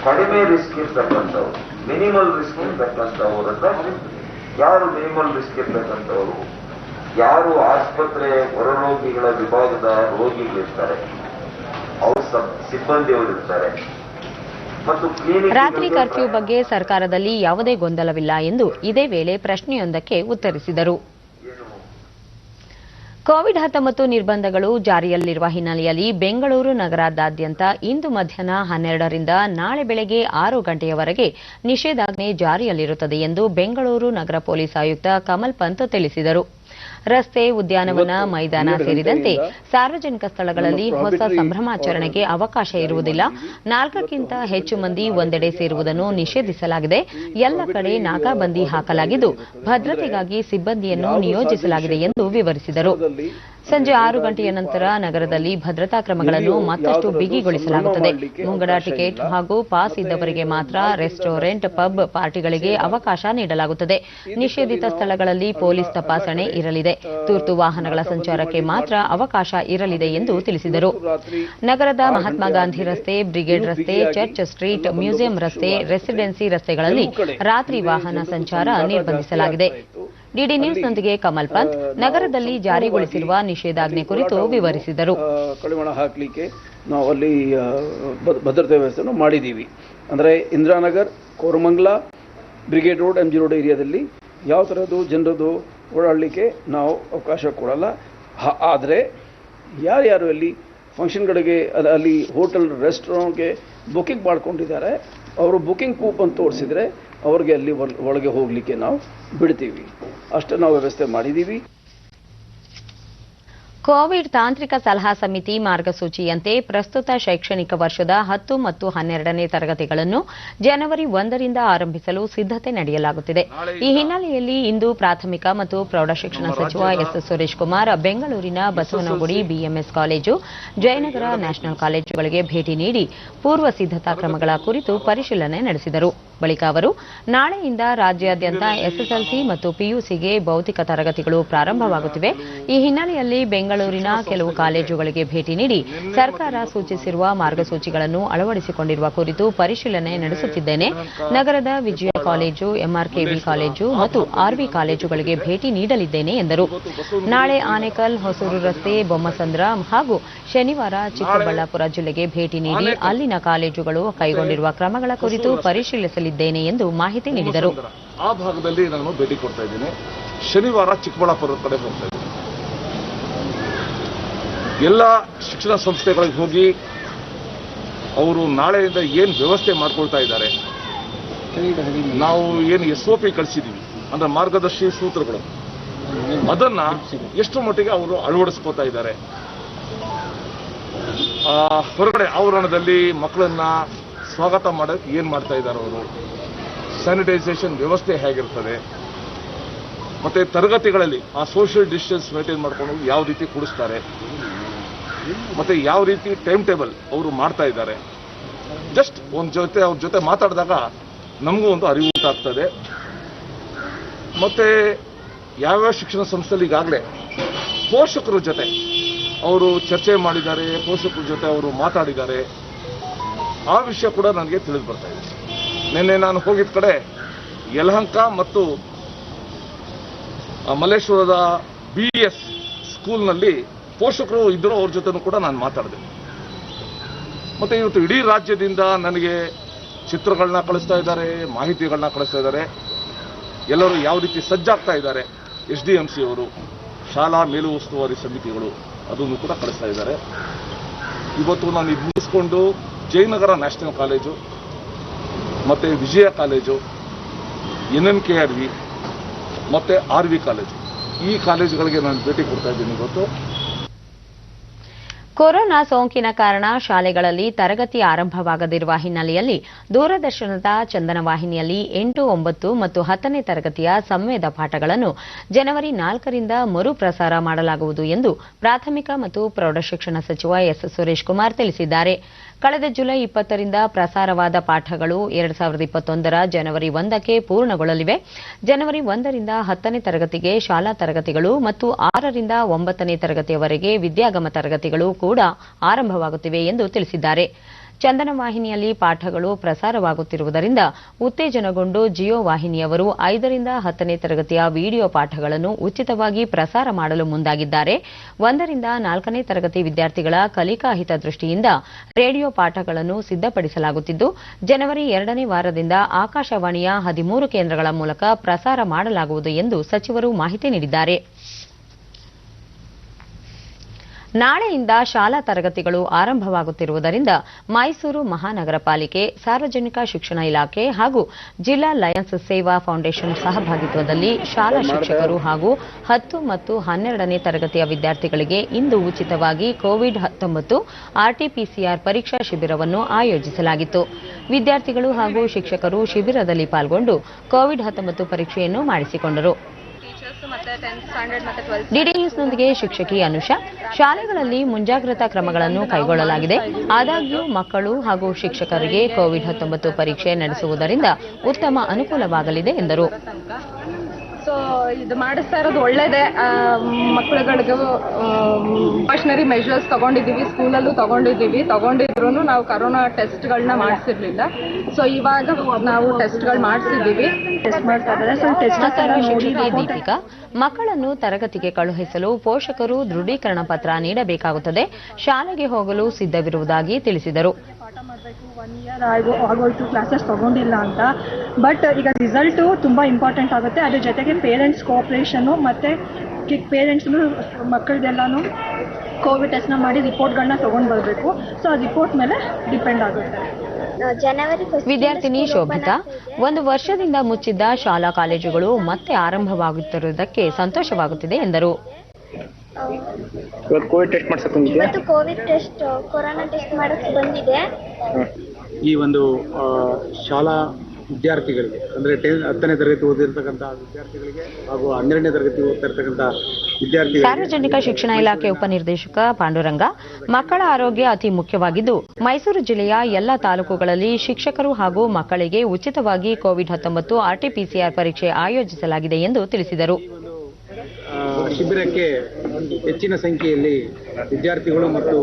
ಕಡಿಮೆ ರಿಸ್ಕ್ ಇರ್ತಕ್ಕಂಥವ್ರು, ಮಿನಿಮಲ್ ರಿಸ್ಕ್ ಇರ್ತಕ್ಕಂಥವರನ್ನ. ಯಾರು ಮಿನಿಮಲ್ ರಿಸ್ಕ್ ಇರ್ತಕ್ಕಂಥವರು, ಯಾರು ಆಸ್ಪತ್ರೆ ಹೊರರೋಗಿಗಳ ವಿಭಾಗದ ರೋಗಿಗಳಿರ್ತಾರೆ, ಅವ್ರ ಸಿಬ್ಬಂದಿಯವರು ಇರ್ತಾರೆ. ರಾತ್ರಿ ಕರ್ಫ್ಯೂ ಬಗ್ಗೆ ಸರ್ಕಾರದಲ್ಲಿ ಯಾವುದೇ ಗೊಂದಲವಿಲ್ಲ ಎಂದು ಇದೇ ವೇಳೆ ಪ್ರಶ್ನೆಯೊಂದಕ್ಕೆ ಉತ್ತರಿಸಿದರು. ಕೋವಿಡ್-19 ನಿರ್ಬಂಧಗಳು ಜಾರಿಯಲ್ಲಿರುವ ಹಿನ್ನೆಲೆಯಲ್ಲಿ ಬೆಂಗಳೂರು ನಗರದಾದ್ಯಂತ ಇಂದು ಮಧ್ಯಾಹ್ನ 12ರಿಂದ ನಾಳೆ ಬೆಳಗ್ಗೆ 6 ಗಂಟೆಯವರೆಗೆ ನಿಷೇಧಾಜ್ಞೆ ಜಾರಿಯಲ್ಲಿರುತ್ತದೆ ಎಂದು ಬೆಂಗಳೂರು ನಗರ ಪೊಲೀಸ್ ಆಯುಕ್ತ ಕಮಲ್ ಪಂತ್ ತಿಳಿಸಿದರು. ರಸ್ತೆ, ಉದ್ಯಾನವನ, ಮೈದಾನ ಸೇರಿದಂತೆ ಸಾರ್ವಜನಿಕ ಸ್ಥಳಗಳಲ್ಲಿ ಹೊಸ ಸಂಭ್ರಮಾಚರಣೆಗೆ ಅವಕಾಶ ಇರುವುದಿಲ್ಲ. 4ಕ್ಕಿಂತ ಹೆಚ್ಚು ಮಂದಿ ಒಂದೆಡೆ ಸೇರುವುದನ್ನು ನಿಷೇಧಿಸಲಾಗಿದೆ. ಎಲ್ಲ ಕಡೆ ನಾಕಾಬಂದಿ ಹಾಕಲಾಗಿದ್ದು ಭದ್ರತೆಗಾಗಿ ಸಿಬ್ಬಂದಿಯನ್ನು ನಿಯೋಜಿಸಲಾಗಿದೆ ಎಂದು ವಿವರಿಸಿದರು. ಸಂಜೆ 6 ಗಂಟೆಯ ನಂತರ ನಗರದಲ್ಲಿ ಭದ್ರತಾ ಕ್ರಮಗಳನ್ನು ಮತ್ತಷ್ಟು ಬಿಗಿಗೊಳಿಸಲಾಗುತ್ತದೆ. ಮುಂಗಡ ಟಿಕೆಟ್ ಹಾಗೂ ಪಾಸ್ ಇದ್ದವರಿಗೆ ಮಾತ್ರ ರೆಸ್ಟೋರೆಂಟ್, ಪಬ್, ಪಾರ್ಟಿಗಳಿಗೆ ಅವಕಾಶ ನೀಡಲಾಗುತ್ತದೆ. ನಿಷೇಧಿತ ಸ್ಥಳಗಳಲ್ಲಿ ಪೊಲೀಸ್ ತಪಾಸಣೆ ಇರಲಿದೆ. ತುರ್ತು ವಾಹನಗಳ ಸಂಚಾರಕ್ಕೆ ಮಾತ್ರ ಅವಕಾಶ ಇರಲಿದೆ ಎಂದು ತಿಳಿಸಿದರು. ನಗರದ ಮಹಾತ್ಮ ಗಾಂಧಿ ರಸ್ತೆ, ಬ್ರಿಗೇಡ್ ರಸ್ತೆ, ಚರ್ಚ್ ಸ್ಟ್ರೀಟ್, ಮ್ಯೂಸಿಯಂ ರಸ್ತೆ, ರೆಸಿಡೆನ್ಸಿ ರಸ್ತೆಗಳಲ್ಲಿ ರಾತ್ರಿ ವಾಹನ ಸಂಚಾರ ನಿರ್ಬಂಧಿಸಲಾಗಿದೆ. ಡಿಡಿ ನ್ಯೂಸ್ನೊಂದಿಗೆ ಕಮಲ್ ಪಂತ್ ನಗರದಲ್ಲಿ ಜಾರಿಗೊಳಿಸಿರುವ ನಿಷೇಧಾಜ್ಞೆ ಕುರಿತು ವಿವರಿಸಿದರು. ಕಡಿವಾಣ ಹಾಕಲಿಕ್ಕೆ ನಾವು ಅಲ್ಲಿ ಭದ್ರತೆ ವ್ಯವಸ್ಥೆಯನ್ನು ಮಾಡಿದ್ದೀವಿ. ಅಂದರೆ Indiranagar, Koramangala, brigade road, MG road ಏರಿಯಾದಲ್ಲಿ ಯಾವ ಥರದ್ದು ಜನರದ್ದು ಓಡಾಡಲಿಕ್ಕೆ ನಾವು ಅವಕಾಶ ಕೊಡಲ್ಲ. ಆದರೆ ಯಾರ್ಯಾರು ಅಲ್ಲಿ ಫಂಕ್ಷನ್ಗಳಿಗೆ, ಅಲ್ಲಿ ಹೋಟೆಲ್, ರೆಸ್ಟೋರೆಂಟ್ಗೆ ಬುಕಿಂಗ್ ಮಾಡ್ಕೊಂಡಿದ್ದಾರೆ, ಅವರು ಬುಕಿಂಗ್ ಕೂಪನ್ ತೋರಿಸಿದರೆ ಅವ್ರಿಗೆ ಅಲ್ಲಿ ಒಳಗೆ ಹೋಗಲಿಕ್ಕೆ ನಾವು ಬಿಡ್ತೀವಿ. ಅಷ್ಟೇ ನಾವು ವ್ಯವಸ್ಥೆ ಮಾಡಿದ್ದೀವಿ. ಕೋವಿಡ್ ತಾಂತ್ರಿಕ ಸಲಹಾ ಸಮಿತಿ ಮಾರ್ಗಸೂಚಿಯಂತೆ ಪ್ರಸ್ತುತ ಶೈಕ್ಷಣಿಕ ವರ್ಷದ 10 ಮತ್ತು 12ನೇ ತರಗತಿಗಳನ್ನು ಜನವರಿ 1ರಿಂದ ಆರಂಭಿಸಲು ಸಿದ್ಧತೆ ನಡೆಯಲಾಗುತ್ತಿದೆ. ಈ ಹಿನ್ನೆಲೆಯಲ್ಲಿ ಇಂದು ಪ್ರಾಥಮಿಕ ಮತ್ತು ಪ್ರೌಢಶಿಕ್ಷಣ ಸಚಿವ ಎಸ್ ಸುರೇಶ್ ಕುಮಾರ್ ಬೆಂಗಳೂರಿನ Basavanagudi BMS college, Jayanagar national ಕಾಲೇಜುಗಳಿಗೆ ಭೇಟಿ ನೀಡಿ ಪೂರ್ವ ಸಿದ್ಧತಾ ಕ್ರಮಗಳ ಕುರಿತು ಪರಿಶೀಲನೆ ನಡೆಸಿದರು. ಬಳಿಕ ಅವರು ನಾಳೆಯಿಂದ ರಾಜ್ಯಾದ್ಯಂತ SSLC ಮತ್ತು PUCಗೆ ಭೌತಿಕ ತರಗತಿಗಳು ಪ್ರಾರಂಭವಾಗುತ್ತಿವೆ. ಈ ಹಿನ್ನೆಲೆಯಲ್ಲಿ ಬೆಂಗಳೂರಿನ ಕೆಲವು ಕಾಲೇಜುಗಳಿಗೆ ಭೇಟಿ ನೀಡಿ ಸರ್ಕಾರ ಸೂಚಿಸಿರುವ ಮಾರ್ಗಸೂಚಿಗಳನ್ನು ಅಳವಡಿಸಿಕೊಂಡಿರುವ ಕುರಿತು ಪರಿಶೀಲನೆ ನಡೆಸುತ್ತಿದ್ದೇನೆ. ನಗರದ ವಿಜಯ ಕಾಲೇಜು, MRKV ಕಾಲೇಜು ಮತ್ತು RV ಕಾಲೇಜುಗಳಿಗೆ ಭೇಟಿ ನೀಡಲಿದ್ದೇನೆ ಎಂದರು. ನಾಳೆ ಆನೇಕಲ್, ಹೊಸೂರು ರಸ್ತೆ, ಬೊಮ್ಮಸಂದ್ರ ಹಾಗೂ ಶನಿವಾರ ಚಿಕ್ಕಬಳ್ಳಾಪುರ ಜಿಲ್ಲೆಗೆ ಭೇಟಿ ನೀಡಿ ಅಲ್ಲಿನ ಕಾಲೇಜುಗಳು ಕೈಗೊಂಡಿರುವ ಕ್ರಮಗಳ ಕುರಿತು ಪರಿಶೀಲಿಸಲಿದ್ದೇನೆ ಎಂದು ಮಾಹಿತಿ ನೀಡಿದರು. ಆ ಭಾಗದಲ್ಲಿ ನಾನು ಭೇಟಿ ಕೊಡ್ತಾ ಇದ್ದೀನಿ. ಶನಿವಾರ ಚಿಕ್ಕಬಳ್ಳಾಪುರದ ಕಡೆ ಬರ್ತಾ ಇದ್ದೀನಿ. ಎಲ್ಲ ಶಿಕ್ಷಣ ಸಂಸ್ಥೆಗಳಿಗೆ ಹೋಗಿ ಅವರು ನಾಳೆಯಿಂದ ಏನು ವ್ಯವಸ್ಥೆ ಮಾಡ್ಕೊಳ್ತಾ ಇದ್ದಾರೆ, ನಾವು ಏನು SOP ಕಳಿಸಿದ್ದೀವಿ ಅಂದ್ರೆ ಮಾರ್ಗದರ್ಶಿ ಸೂತ್ರಗಳು, ಅದನ್ನ ಎಷ್ಟು ಮಟ್ಟಿಗೆ ಅವರು ಅಳವಡಿಸ್ಕೋತಾ ಇದ್ದಾರೆ. ಹೊರಗಡೆ ಆವರಣದಲ್ಲಿ ಮಕ್ಕಳನ್ನ ಸ್ವಾಗತ ಮಾಡೋಕ್ಕೆ ಏನು ಮಾಡ್ತಾ ಇದ್ದಾರೆ ಅವರು, ಸ್ಯಾನಿಟೈಸೇಷನ್ ವ್ಯವಸ್ಥೆ ಹೇಗಿರ್ತದೆ, ಮತ್ತೆ ತರಗತಿಗಳಲ್ಲಿ ಆ ಸೋಷಿಯಲ್ ಡಿಸ್ಟೆನ್ಸ್ ಮೇಂಟೈನ್ ಮಾಡ್ಕೊಂಡು ಯಾವ ರೀತಿ ಕೂಡಿಸ್ತಾರೆ, ಮತ್ತೆ ಯಾವ ರೀತಿ ಟೈಮ್ ಟೇಬಲ್ ಅವರು ಮಾಡ್ತಾ ಇದ್ದಾರೆ. ಜಸ್ಟ್ ಅವ್ರ ಜೊತೆ ಮಾತಾಡಿದಾಗ ನಮಗೂ ಒಂದು ಅರಿವು ಉಂಟಾಗ್ತದೆ. ಮತ್ತೆ ಯಾವ್ಯಾವ ಶಿಕ್ಷಣ ಸಂಸ್ಥೆಯಲ್ಲಿ ಈಗಾಗಲೇ ಪೋಷಕರ ಜೊತೆ ಅವರು ಚರ್ಚೆ ಮಾಡಿದ್ದಾರೆ, ಪೋಷಕರ ಜೊತೆ ಅವರು ಮಾತಾಡಿದ್ದಾರೆ, ಆ ವಿಷಯ ಕೂಡ ನನಗೆ ತಿಳಿದು ಬರ್ತಾ ಇದೆ. ನಿನ್ನೆ ನಾನು ಹೋಗಿದ್ದ ಕಡೆ ಯಲಹಂಕ ಮತ್ತು ಮಲ್ಲೇಶ್ವರದ BS ಸ್ಕೂಲ್ನಲ್ಲಿ ಪೋಷಕರು ಇದ್ದರು, ಅವ್ರ ಜೊತೆನೂ ಕೂಡ ನಾನು ಮಾತಾಡಿದೆ. ಮತ್ತೆ ಇವತ್ತು ಇಡೀ ರಾಜ್ಯದಿಂದ ನನಗೆ ಚಿತ್ರಗಳನ್ನ ಕಳಿಸ್ತಾ ಇದ್ದಾರೆ, ಮಾಹಿತಿಗಳನ್ನ ಕಳಿಸ್ತಾ ಇದ್ದಾರೆ. ಎಲ್ಲರೂ ಯಾವ ರೀತಿ ಸಜ್ಜಾಗ್ತಾ ಇದ್ದಾರೆ, SDMC ಅವರು, ಶಾಲಾ ಮೇಲು ಉಸ್ತುವಾರಿ ಸಮಿತಿಗಳು ಅದನ್ನು ಕೂಡ ಕಳಿಸ್ತಾ ಇದ್ದಾರೆ. ಇವತ್ತು ನಾನು ಇದು ಮುಗಿಸ್ಕೊಂಡು ಜಯನಗರ ನ್ಯಾಷನಲ್ ಕಾಲೇಜು ಮತ್ತು ವಿಜಯ ಕಾಲೇಜು, NNKRV ಮತ್ತು RV ಕಾಲೇಜು, ಈ ಕಾಲೇಜುಗಳಿಗೆ ನಾನು ಭೇಟಿ ಕೊಡ್ತಾ ಇದ್ದೀನಿ ಇವತ್ತು. ಕೊರೋನಾ ಸೋಂಕಿನ ಕಾರಣ ಶಾಲೆಗಳಲ್ಲಿ ತರಗತಿ ಆರಂಭವಾಗದಿರುವ ಹಿನ್ನೆಲೆಯಲ್ಲಿ ದೂರದರ್ಶನದ ಚಂದನ ವಾಹಿನಿಯಲ್ಲಿ 8, 9 ಮತ್ತು 10ನೇ ತರಗತಿಯ ಸಂವೇದ ಪಾಠಗಳನ್ನು ಜನವರಿ 4ರಿಂದ ಮರುಪ್ರಸಾರ ಮಾಡಲಾಗುವುದು ಎಂದು ಪ್ರಾಥಮಿಕ ಮತ್ತು ಪ್ರೌಢಶಿಕ್ಷಣ ಸಚಿವ ಎಸ್. ಸುರೇಶ್ ಕುಮಾರ್ ತಿಳಿಸಿದ್ದಾರೆ. ಕಳೆದ ಜುಲೈ 20ರಿಂದ ಪ್ರಸಾರವಾದ ಪಾಠಗಳು 2021ರ ಜನವರಿ 1ಕ್ಕೆ ಪೂರ್ಣಗೊಳ್ಳಲಿವೆ. ಜನವರಿ 1ರಿಂದ 10ನೇ ತರಗತಿಗೆ ಶಾಲಾ ತರಗತಿಗಳು ಮತ್ತು 6ರಿಂದ 9ನೇ ತರಗತಿಯವರೆಗೆ ವಿದ್ಯಾಗಮ ತರಗತಿಗಳು ಕೂಡ ಆರಂಭವಾಗುತ್ತಿವೆ ಎಂದು ತಿಳಿಸಿದ್ದಾರೆ. ಚಂದನ ವಾಹಿನಿಯಲ್ಲಿ ಪಾಠಗಳು ಪ್ರಸಾರವಾಗುತ್ತಿರುವುದರಿಂದ ಉತ್ತೇಜನಗೊಂಡು ಜಿಯೋ ವಾಹಿನಿಯವರು 5ರಿಂದ 10ನೇ ತರಗತಿಯ ವಿಡಿಯೋ ಪಾಠಗಳನ್ನು ಉಚಿತವಾಗಿ ಪ್ರಸಾರ ಮಾಡಲು ಮುಂದಾಗಿದ್ದಾರೆ. 1ರಿಂದ 4ನೇ ತರಗತಿ ವಿದ್ಯಾರ್ಥಿಗಳ ಕಲಿಕಾ ಹಿತದೃಷ್ಟಿಯಿಂದ ರೇಡಿಯೋ ಪಾಠಗಳನ್ನು ಸಿದ್ಧಪಡಿಸಲಾಗುತ್ತಿದ್ದು, ಜನವರಿ 2ನೇ ವಾರದಿಂದ ಆಕಾಶವಾಣಿಯ 13 ಕೇಂದ್ರಗಳ ಮೂಲಕ ಪ್ರಸಾರ ಮಾಡಲಾಗುವುದು ಎಂದು ಸಚಿವರು ಮಾಹಿತಿ ನೀಡಿದ್ದಾರೆ. ನಾಳೆಯಿಂದ ಶಾಲಾ ತರಗತಿಗಳು ಆರಂಭವಾಗುತ್ತಿರುವುದರಿಂದ ಮೈಸೂರು ಮಹಾನಗರ ಪಾಲಿಕೆ, ಸಾರ್ವಜನಿಕ ಶಿಕ್ಷಣ ಇಲಾಖೆ ಹಾಗೂ ಜಿಲ್ಲಾ ಲಯನ್ಸ್ ಸೇವಾ ಫೌಂಡೇಶನ್ ಸಹಭಾಗಿತ್ವದಲ್ಲಿ ಶಾಲಾ ಶಿಕ್ಷಕರು ಹಾಗೂ 10 ಮತ್ತು 12ನೇ ತರಗತಿಯ ವಿದ್ಯಾರ್ಥಿಗಳಿಗೆ ಇಂದು ಉಚಿತವಾಗಿ ಕೋವಿಡ್-19 RT-PCR ಪರೀಕ್ಷಾ ಶಿಬಿರವನ್ನು ಆಯೋಜಿಸಲಾಗಿತ್ತು. ವಿದ್ಯಾರ್ಥಿಗಳು ಹಾಗೂ ಶಿಕ್ಷಕರು ಶಿಬಿರದಲ್ಲಿ ಪಾಲ್ಗೊಂಡು ಕೋವಿಡ್-19 ಪರೀಕ್ಷೆಯನ್ನು ಮಾಡಿಸಿಕೊಂಡರು. ಡಿಡಿ ನ್ಯೂಸ್ನೊಂದಿಗೆ ಶಿಕ್ಷಕಿ ಅನುಷಾ, ಶಾಲೆಗಳಲ್ಲಿ ಮುಂಜಾಗ್ರತಾ ಕ್ರಮಗಳನ್ನು ಕೈಗೊಳ್ಳಲಾಗಿದೆ. ಆದಾಗ್ಯೂ ಮಕ್ಕಳು ಹಾಗೂ ಶಿಕ್ಷಕರಿಗೆ ಕೋವಿಡ್-19 ಪರೀಕ್ಷೆ ನಡೆಸುವುದರಿಂದ ಉತ್ತಮ ಅನುಕೂಲವಾಗಲಿದೆ ಎಂದರು. ಸೊ ಇದು ಮಾಡಿಸ್ತಾ ಇರೋದು ಒಳ್ಳೇದೇ. ಮಕ್ಕಳುಗಳಿಗೂ ಪ್ರಿಕಾಷನರಿ ಮೆಷರ್ಸ್ ತಗೊಂಡಿದ್ದೀವಿ, ಸ್ಕೂಲಲ್ಲೂ ತಗೊಂಡಿದ್ರು ನಾವು ಕರೋನಾ ಟೆಸ್ಟ್ಗಳನ್ನ ಮಾಡಿಸಿರ್ಲಿಲ್ಲ. ಸೊ ಇವಾಗ ನಾವು ಟೆಸ್ಟ್ಗಳು ಮಾಡಿಸಿದ್ದೀವಿ, ಟೆಸ್ಟ್ ಮಾಡ್ತಾ ಇದ್ದಾರೆ. ಸೊ ಟೆಸ್ಟ್ ಶಿಕ್ಷಕಿ ದೀಪಿಕಾ, ಮಕ್ಕಳನ್ನು ತರಗತಿಗೆ ಕಳುಹಿಸಲು ಪೋಷಕರು ದೃಢೀಕರಣ ಪತ್ರ ನೀಡಬೇಕಾಗುತ್ತದೆ. ಶಾಲೆಗೆ ಹೋಗಲು ಸಿದ್ಧವಿರುವುದಾಗಿ ತಿಳಿಸಿದರು. ಪಾಠ ಮಾಡಬೇಕು, 1 ಇಯರ್ ಆಗೋಯ್ತು ಕ್ಲಾಸಸ್ ತಗೊಂಡಿಲ್ಲ ಅಂತ. ಬಟ್ ಈಗ ರಿಸಲ್ಟು ತುಂಬ ಇಂಪಾರ್ಟೆಂಟ್ ಆಗುತ್ತೆ. ಅದ್ರ ಜೊತೆಗೆ ಪೇರೆಂಟ್ಸ್ ಕೋಆಪ್ರೇಷನು ಮತ್ತು ಪೇರೆಂಟ್ಸ್ನು ಮಕ್ಕಳದೆಲ್ಲನೂ ಕೋವಿಡ್ ಟೆಸ್ಟ್ನ ಮಾಡಿ ರಿಪೋರ್ಟ್ಗಳನ್ನ ತೊಗೊಂಡು ಬರಬೇಕು. ಸೊ ಆ ರಿಪೋರ್ಟ್ ಮೇಲೆ ಡಿಪೆಂಡ್ ಆಗುತ್ತೆ. ವಿದ್ಯಾರ್ಥಿನಿ ಶೋಭಿತಾ, 1 ವರ್ಷದಿಂದ ಮುಚ್ಚಿದ್ದ ಶಾಲಾ ಕಾಲೇಜುಗಳು ಮತ್ತೆ ಆರಂಭವಾಗುತ್ತಿರುವುದಕ್ಕೆ ಸಂತೋಷವಾಗುತ್ತಿದೆ ಎಂದರು. ಕೋವಿಡ್ ಟೆಸ್ಟ್ ಮಾಡ್ಸಕ್ಕೆ ಬಂದಿದ್ಯಾ? ಇವತ್ತು ಕೋವಿಡ್ ಟೆಸ್ಟ್, ಕೊರೋನಾ ಟೆಸ್ಟ್ ಮಾಡಕ್ಕೆ ಬಂದಿದೆ. ಈ ಒಂದು ಶಾಲಾ ವಿದ್ಯಾರ್ಥಿಗಳಿಗೆ ಅಂದರೆ 10ನೇ ತರಗತಿ ಓದಿರ್ತಕ್ಕಂಥ ವಿದ್ಯಾರ್ಥಿಗಳಿಗೆ ಹಾಗೂ 12ನೇ ತರಗತಿ ಓದ್ತಿರ್ತಕ್ಕಂಥ ವಿದ್ಯಾರ್ಥಿಗಳಿಗೆ ಸಾರ್ವಜನಿಕ ಶಿಕ್ಷಣ ಇಲಾಖೆ ಉಪನಿರ್ದೇಶಕ ಪಾಂಡುರಂಗ, ಮಕ್ಕಳ ಆರೋಗ್ಯ ಅತಿ ಮುಖ್ಯವಾಗಿದ್ದು ಮೈಸೂರು ಜಿಲ್ಲೆಯ ಎಲ್ಲ ತಾಲೂಕುಗಳಲ್ಲಿ ಶಿಕ್ಷಕರು ಹಾಗೂ ಮಕ್ಕಳಿಗೆ ಉಚಿತವಾಗಿ ಕೋವಿಡ್-19 RT-PCR ಪರೀಕ್ಷೆ ಆಯೋಜಿಸಲಾಗಿದೆ ಎಂದು ತಿಳಿಸಿದರು. ಶಿಬಿರಕ್ಕೆ ಹೆಚ್ಚಿನ ಸಂಖ್ಯೆಯಲ್ಲಿ ವಿದ್ಯಾರ್ಥಿಗಳು ಮತ್ತು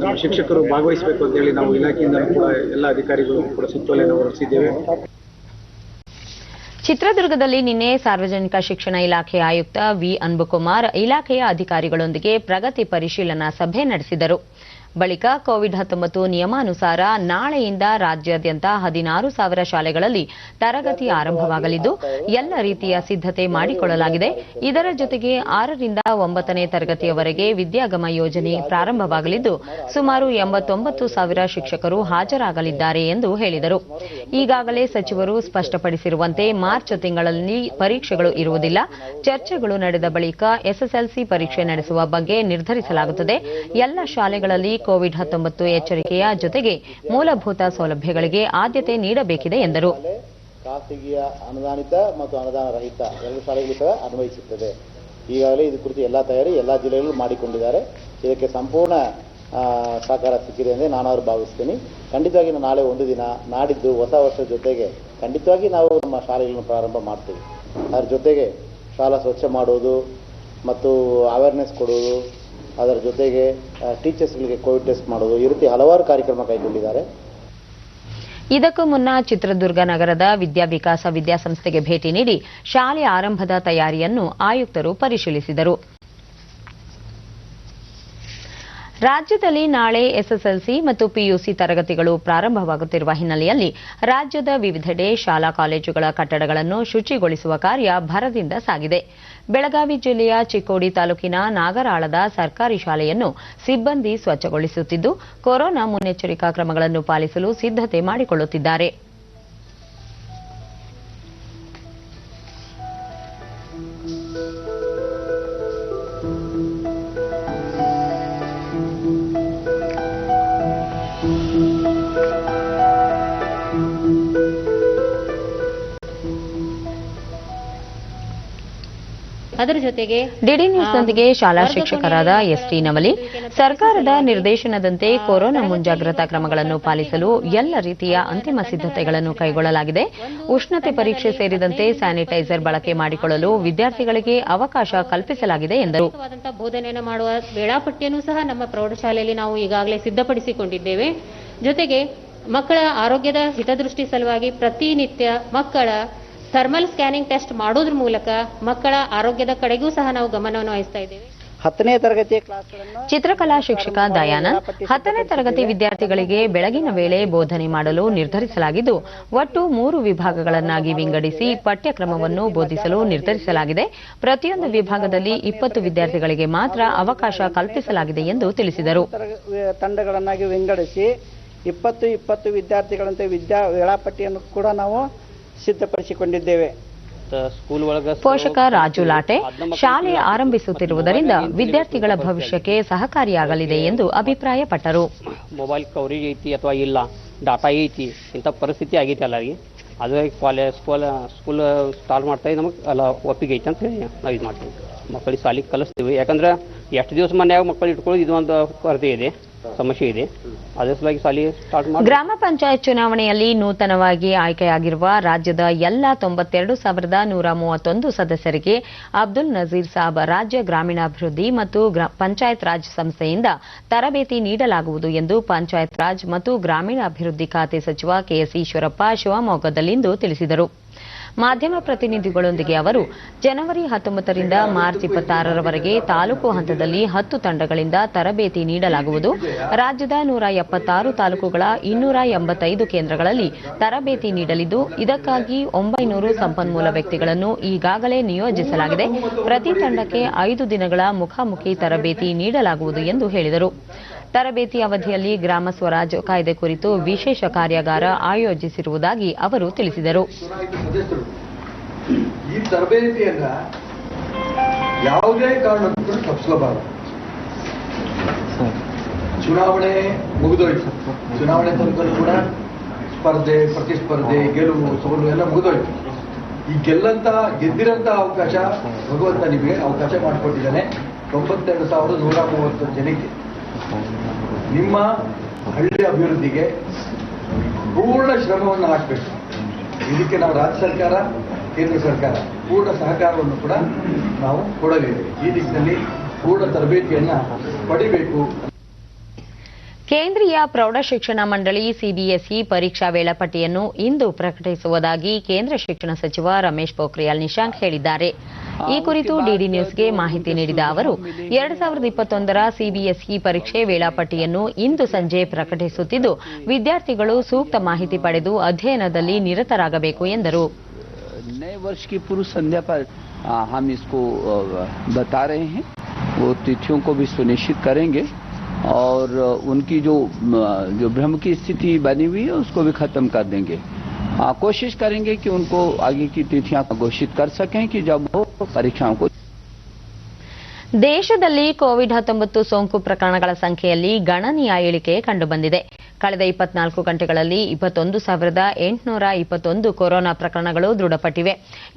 ನಮ್ಮ ಶಿಕ್ಷಕರು ಭಾಗವಹಿಸಬೇಕು ಅಂತೇಳಿ ನಾವು ಇಲಾಖೆಯಿಂದ ಕೂಡ ಎಲ್ಲ ಅಧಿಕಾರಿಗಳು ಕೂಡ ಸುತ್ತೋಲೆಯನ್ನು ಹೊರಡಿಸಿದ್ದೇವೆ. ಚಿತ್ರದುರ್ಗದಲ್ಲಿ ನಿನ್ನೆ ಸಾರ್ವಜನಿಕ ಶಿಕ್ಷಣ ಇಲಾಖೆ ಆಯುಕ್ತ ವಿ. ಅನ್ಬುಕುಮಾರ್ ಇಲಾಖೆಯ ಅಧಿಕಾರಿಗಳೊಂದಿಗೆ ಪ್ರಗತಿ ಪರಿಶೀಲನಾ ಸಭೆ ನಡೆಸಿದರು. ಬಳಿಕ ಕೋವಿಡ್-19 ನಿಯಮಾನುಸಾರ ನಾಳೆಯಿಂದ ರಾಜ್ಯಾದ್ಯಂತ 16,000 ಶಾಲೆಗಳಲ್ಲಿ ತರಗತಿ ಆರಂಭವಾಗಲಿದ್ದು ಎಲ್ಲ ರೀತಿಯ ಸಿದ್ಧತೆ ಮಾಡಿಕೊಳ್ಳಲಾಗಿದೆ. ಇದರ ಜೊತೆಗೆ 6ರಿಂದ 9ನೇ ತರಗತಿಯವರೆಗೆ ವಿದ್ಯಾಗಮ ಯೋಜನೆ ಪ್ರಾರಂಭವಾಗಲಿದ್ದು ಸುಮಾರು 89,000 ಶಿಕ್ಷಕರು ಹಾಜರಾಗಲಿದ್ದಾರೆ ಎಂದು ಹೇಳಿದರು. ಈಗಾಗಲೇ ಸಚಿವರು ಸ್ಪಷ್ಟಪಡಿಸಿರುವಂತೆ ಮಾರ್ಚ್ ತಿಂಗಳಲ್ಲಿ ಪರೀಕ್ಷೆಗಳು ಇರುವುದಿಲ್ಲ. ಚರ್ಚೆಗಳು ನಡೆದ ಬಳಿಕ ಎಸ್ಎಸ್ಎಲ್ಸಿ ಪರೀಕ್ಷೆ ನಡೆಸುವ ಬಗ್ಗೆ ನಿರ್ಧರಿಸಲಾಗುತ್ತದೆ. ಎಲ್ಲ ಶಾಲೆಗಳಲ್ಲಿ ಕೋವಿಡ್-19 ಎಚ್ಚರಿಕೆಯ ಜೊತೆಗೆ ಮೂಲಭೂತ ಸೌಲಭ್ಯಗಳಿಗೆ ಆದ್ಯತೆ ನೀಡಬೇಕಿದೆ ಎಂದರು. ಖಾಸಗಿಯ ಅನುದಾನಿತ ಮತ್ತು ಅನುದಾನ ರಹಿತ ಎರಡು ಶಾಲೆಗಳು ಸಹ ಅನ್ವಯಿಸುತ್ತದೆ. ಈಗಾಗಲೇ ಇದು ಕುರಿತು ಎಲ್ಲ ತಯಾರಿ ಎಲ್ಲ ಜಿಲ್ಲೆಗಳು ಮಾಡಿಕೊಂಡಿದ್ದಾರೆ. ಇದಕ್ಕೆ ಸಂಪೂರ್ಣ ಸಹಕಾರ ಸಿಕ್ಕಿದೆ ಎಂದು ನಾನು ಭಾವಿಸ್ತೀನಿ. ಖಂಡಿತವಾಗಿ ನಾಳೆ ಒಂದು ದಿನ ನಾಡಿದ್ದು ಹೊಸ ವರ್ಷದ ಜೊತೆಗೆ ಖಂಡಿತವಾಗಿ ನಾವು ನಮ್ಮ ಶಾಲೆಗಳನ್ನು ಪ್ರಾರಂಭ ಮಾಡ್ತೀವಿ. ಅದರ ಜೊತೆಗೆ ಶಾಲಾ ಸ್ವಚ್ಛ ಮಾಡೋದು ಮತ್ತು ಅವೇರ್ನೆಸ್ ಕೊಡೋದು, ಅದರ ಜೊತೆಗೆ ಟೀಚರ್ಸ್ಗಳಿಗೆ ಕೋವಿಡ್ ಟೆಸ್ಟ್ ಮಾಡೋದು, ಈ ರೀತಿ ಹಲವಾರು ಕಾರ್ಯಕ್ರಮ ಕೈಗೊಂಡಿದ್ದಾರೆ. ಇದಕ್ಕೂ ಮುನ್ನ ಚಿತ್ರದುರ್ಗ ನಗರದ ವಿದ್ಯಾವಿಕಾಸ ವಿದ್ಯಾಸಂಸ್ಥೆಗೆ ಭೇಟಿ ನೀಡಿ ಶಾಲೆ ಆರಂಭದ ತಯಾರಿಯನ್ನು ಆಯುಕ್ತರು ಪರಿಶೀಲಿಸಿದರು. ರಾಜ್ಯದಲ್ಲಿ ನಾಳೆ ಎಸ್ಎಸ್ಎಲ್ಸಿ ಮತ್ತು ಪಿಯುಸಿ ತರಗತಿಗಳು ಪ್ರಾರಂಭವಾಗುತ್ತಿರುವ ಹಿನ್ನೆಲೆಯಲ್ಲಿ ರಾಜ್ಯದ ವಿವಿಧೆಡೆ ಶಾಲಾ ಕಾಲೇಜುಗಳ ಕಟ್ಟಡಗಳನ್ನು ಶುಚಿಗೊಳಿಸುವ ಕಾರ್ಯ ಭರದಿಂದ ಸಾಗಿದೆ. ಬೆಳಗಾವಿ ಜಿಲ್ಲೆಯ ಚಿಕ್ಕೋಡಿ ತಾಲೂಕಿನ ನಾಗರಾಳದ ಸರ್ಕಾರಿ ಶಾಲೆಯನ್ನು ಸಿಬ್ಬಂದಿ ಸ್ವಚ್ಛಗೊಳಿಸುತ್ತಿದ್ದು ಕೊರೋನಾ ಮುನ್ನೆಚ್ಚರಿಕಾ ಕ್ರಮಗಳನ್ನು ಪಾಲಿಸಲು ಸಿದ್ಧತೆ ಮಾಡಿಕೊಳ್ಳುತ್ತಿದ್ದಾರೆ. ಅದರ ಜೊತೆಗೆ ಡಿಡಿ ನ್ಯೂಸ್ನೊಂದಿಗೆ ಶಾಲಾ ಶಿಕ್ಷಕರಾದ ಎಸ್ಟಿ ನವಲಿ, ಸರ್ಕಾರದ ನಿರ್ದೇಶನದಂತೆ ಕೊರೋನಾ ಮುಂಜಾಗ್ರತಾ ಕ್ರಮಗಳನ್ನು ಪಾಲಿಸಲು ಎಲ್ಲ ರೀತಿಯ ಅಂತಿಮ ಸಿದ್ಧತೆಗಳನ್ನು ಕೈಗೊಳ್ಳಲಾಗಿದೆ. ಉಷ್ಣತೆ ಪರೀಕ್ಷೆ ಸೇರಿದಂತೆ ಸ್ಯಾನಿಟೈಸರ್ ಬಳಕೆ ಮಾಡಿಕೊಳ್ಳಲು ವಿದ್ಯಾರ್ಥಿಗಳಿಗೆ ಅವಕಾಶ ಕಲ್ಪಿಸಲಾಗಿದೆ ಎಂದರು. ಬೋಧನೆಯನ್ನು ಮಾಡುವ ವೇಳಾಪಟ್ಟಿಯನ್ನು ಸಹ ನಮ್ಮ ಪ್ರೌಢಶಾಲೆಯಲ್ಲಿ ನಾವು ಈಗಾಗಲೇ ಸಿದ್ಧಪಡಿಸಿಕೊಂಡಿದ್ದೇವೆ. ಜೊತೆಗೆ ಮಕ್ಕಳ ಆರೋಗ್ಯದ ಹಿತದೃಷ್ಟಿ ಸಲುವಾಗಿ ಪ್ರತಿನಿತ್ಯ ಮಕ್ಕಳ ಥರ್ಮಲ್ ಸ್ಕ್ಯಾನಿಂಗ್ ಟೆಸ್ಟ್ ಮಾಡೋದ್ರ ಮೂಲಕ ಮಕ್ಕಳ ಆರೋಗ್ಯದ ಕಡೆಗೂ ಸಹ ನಾವು ಗಮನವನ್ನು ವಹಿಸ್ತಾ ಇದ್ದೇವೆ. 10ನೇ ತರಗತಿಯ ಕ್ಲಾಸ್ಗಳನ್ನು ಚಿತ್ರಕಲಾ ಶಿಕ್ಷಕ ದಯಾನಂದ್ 10ನೇ ತರಗತಿ ವಿದ್ಯಾರ್ಥಿಗಳಿಗೆ ಬೆಳಗಿನ ವೇಳೆ ಬೋಧನೆ ಮಾಡಲು ನಿರ್ಧರಿಸಲಾಗಿದ್ದು ಒಟ್ಟು 3 ವಿಭಾಗಗಳನ್ನಾಗಿ ವಿಂಗಡಿಸಿ ಪಠ್ಯಕ್ರಮವನ್ನು ಬೋಧಿಸಲು ನಿರ್ಧರಿಸಲಾಗಿದೆ. ಪ್ರತಿಯೊಂದು ವಿಭಾಗದಲ್ಲಿ 20 ವಿದ್ಯಾರ್ಥಿಗಳಿಗೆ ಮಾತ್ರ ಅವಕಾಶ ಕಲ್ಪಿಸಲಾಗಿದೆ ಎಂದು ತಿಳಿಸಿದರು. ತಂಡಗಳನ್ನಾಗಿ ವಿಂಗಡಿಸಿ 20 ವಿದ್ಯಾರ್ಥಿಗಳಂತೆ ವೇಳಾಪಟ್ಟಿಯನ್ನು ಕೂಡ ನಾವು ಸಿದ್ಧಪಡಿಸಿಕೊಂಡಿದ್ದೇವೆ. ಪೋಷಕ ರಾಜು ಲಾಟೆ ಶಾಲೆ ಆರಂಭಿಸುತ್ತಿರುವುದರಿಂದ ವಿದ್ಯಾರ್ಥಿಗಳ ಭವಿಷ್ಯಕ್ಕೆ ಸಹಕಾರಿಯಾಗಲಿದೆ ಎಂದು ಅಭಿಪ್ರಾಯಪಟ್ಟರು. ಮೊಬೈಲ್ ಕವರೇಜ್ ಐತಿ ಅಥವಾ ಇಲ್ಲ, ಡಾಟಾ ಐತಿ, ಇಂಥ ಪರಿಸ್ಥಿತಿ ಆಗೈತಿ ಎಲ್ಲರಿಗೆ. ಅದು ಸ್ಕೂಲ್ ಸ್ಟಾರ್ಟ್ ಮಾಡ್ತಾ ಇದ್ದು ನಮಗೆ ಎಲ್ಲ ಒಪ್ಪಿಗೆ ಐತೆ ಅಂತ ಹೇಳಿ ನಾವು ಇದು ಮಾಡ್ತೀವಿ. ಮಕ್ಕಳಿಗೆ ಶಾಲೆಗೆ ಕಲಿಸ್ತೀವಿ. ಯಾಕಂದ್ರೆ ಎಷ್ಟು ದಿವಸ ಮನೆಯಾಗ ಮಕ್ಕಳು ಇಟ್ಕೊಳ್ಳೋದು ಇದು ಒಂದು ಕೊರತೆ ಇದೆ, ಸಮಸ್ಯೆ ಇದೆ. ಅದೇ ಸಲುವಾಗಿ ಶಾಲೆ ಸ್ಟಾರ್ಟ್ ಮಾಡಿ. ಗ್ರಾಮ ಪಂಚಾಯತ್ ಚುನಾವಣೆಯಲ್ಲಿ ನೂತನವಾಗಿ ಆಯ್ಕೆಯಾಗಿರುವ ರಾಜ್ಯದ ಎಲ್ಲ 92,131 ಸದಸ್ಯರಿಗೆ ಅಬ್ದುಲ್ ನಜೀರ್ ಸಾಬ್ ರಾಜ್ಯ ಗ್ರಾಮೀಣಾಭಿವೃದ್ಧಿ ಮತ್ತು ಪಂಚಾಯತ್ ರಾಜ್ ಸಂಸ್ಥೆಯಿಂದ ತರಬೇತಿ ನೀಡಲಾಗುವುದು ಎಂದು ಪಂಚಾಯತ್ ರಾಜ್ ಮತ್ತು ಗ್ರಾಮೀಣಾಭಿವೃದ್ಧಿ ಖಾತೆ ಸಚಿವ ಕೆಎಸ್ ಈಶ್ವರಪ್ಪ ಶಿವಮೊಗ್ಗದಲ್ಲಿಂದು ತಿಳಿಸಿದರು. ಮಾಧ್ಯಮ ಪ್ರತಿನಿಧಿಗಳೊಂದಿಗೆ ಅವರು ಜನವರಿ 19ರಿಂದ ಮಾರ್ಚ್ 26ರವರೆಗೆ ತಾಲೂಕು ಹಂತದಲ್ಲಿ 10 ತಂಡಗಳಿಂದ ತರಬೇತಿ ನೀಡಲಾಗುವುದು. ರಾಜ್ಯದ 176 ತಾಲೂಕುಗಳ 285 ಕೇಂದ್ರಗಳಲ್ಲಿ ತರಬೇತಿ ನೀಡಲಿದ್ದು ಇದಕ್ಕಾಗಿ 900 ಸಂಪನ್ಮೂಲ ವ್ಯಕ್ತಿಗಳನ್ನು ಈಗಾಗಲೇ ನಿಯೋಜಿಸಲಾಗಿದೆ. ಪ್ರತಿ ತಂಡಕ್ಕೆ 5 ದಿನಗಳ ಮುಖಾಮುಖಿ ತರಬೇತಿ ನೀಡಲಾಗುವುದು ಎಂದು ಹೇಳಿದರು. ತರಬೇತಿ ಅವಧಿಯಲ್ಲಿ ಗ್ರಾಮ ಸ್ವರಾಜ್ ಕಾಯ್ದೆ ಕುರಿತು ವಿಶೇಷ ಕಾರ್ಯಾಗಾರ ಆಯೋಜಿಸಿರುವುದಾಗಿ ಅವರು ತಿಳಿಸಿದರು. ಈ ತರಬೇತಿಯನ್ನ ಯಾವುದೇ ಕಾರಣಕ್ಕೂ ತಪ್ಪಿಸಬಾರದು. ಚುನಾವಣೆ ಮುಗಿದೋಯ್ತು. ಚುನಾವಣೆ ತನಕಲ್ಲೂ ಕೂಡ ಸ್ಪರ್ಧೆ, ಪ್ರತಿಸ್ಪರ್ಧೆ, ಗೆಲುವು, ಸೋಲು ಎಲ್ಲ ಮುಗಿದೋಯ್ತು. ಈ ಗೆದ್ದಿರಂತ ಅವಕಾಶ ಭಗವಂತ ನಿಮಗೆ ಅವಕಾಶ ಮಾಡಿಕೊಟ್ಟಿದ್ದಾನೆ. 92,130 ಜನಕ್ಕೆ ನಿಮ್ಮ ಹಳ್ಳಿ ಅಭಿವೃದ್ಧಿಗೆ ಪೂರ್ಣ ಶ್ರಮವನ್ನು ಹಾಕಬೇಕು. ಇದಕ್ಕೆ ನಾವು ರಾಜ್ಯ ಸರ್ಕಾರ, ಕೇಂದ್ರ ಸರ್ಕಾರ ಪೂರ್ಣ ಸಹಕಾರವನ್ನು ಕೂಡ ನಾವು ಕೊಡಲಿದ್ದೇವೆ. ಈ ದಿಕ್ಕಿನಲ್ಲಿ ಪೂರ್ಣ ತರಬೇತಿಯನ್ನು ಪಡಿಬೇಕು. ಕೇಂದ್ರೀಯ ಪ್ರೌಢಶಿಕ್ಷಣ ಮಂಡಳಿ ಸಿಬಿಎಸ್ಇ ಪರೀಕ್ಷಾ ವೇಳಾಪಟ್ಟಿಯನ್ನು ಇಂದು ಪ್ರಕಟಿಸುವುದಾಗಿ ಕೇಂದ್ರ ಶಿಕ್ಷಣ ಸಚಿವ ರಮೇಶ್ ಪೋಖ್ರಿಯಾಲ್ ನಿಶಾಂಕ್ ಹೇಳಿದ್ದಾರೆ. ಈ ಕುರಿತು ಡಿಡಿ ನ್ಯೂಸ್ಗೆ ಮಾಹಿತಿ ನೀಡಿದ ಅವರು 2021ರ ಸಿಬಿಎಸ್ಇ ಪರೀಕ್ಷೆ ವೇಳಾಪಟ್ಟಿಯನ್ನು ಇಂದು ಸಂಜೆ ಪ್ರಕಟಿಸುತ್ತಿದ್ದು ವಿದ್ಯಾರ್ಥಿಗಳು ಸೂಕ್ತ ಮಾಹಿತಿ ಪಡೆದು ಅಧ್ಯಯನದಲ್ಲಿ ನಿರತರಾಗಬೇಕು ಎಂದರು. नए वर्ष की पूर्व संध्या पर हम इसको बता रहे हैं, वो तिथियों को भी सुनिश्चित करेंगे और उनकी जो भ्रम की स्थिति बनी हुई है उसको भी खत्म कर देंगे. कोशिश करेंगे कि उनको आगे की तिथियां घोषित कर सकें कि जब वो परीक्षाओं को. ದೇಶದಲ್ಲಿ ಕೋವಿಡ್-19 ಸೋಂಕು ಪ್ರಕರಣಗಳ ಸಂಖ್ಯೆಯಲ್ಲಿ ಗಣನೀಯ ಇಳಿಕೆ ಕಂಡುಬಂದಿದೆ. ಕಳೆದ 24 ಗಂಟೆಗಳಲ್ಲಿ 21,821 ಕೊರೋನಾ ಪ್ರಕರಣಗಳು ದೃಢಪಟ್ಟಿವೆ.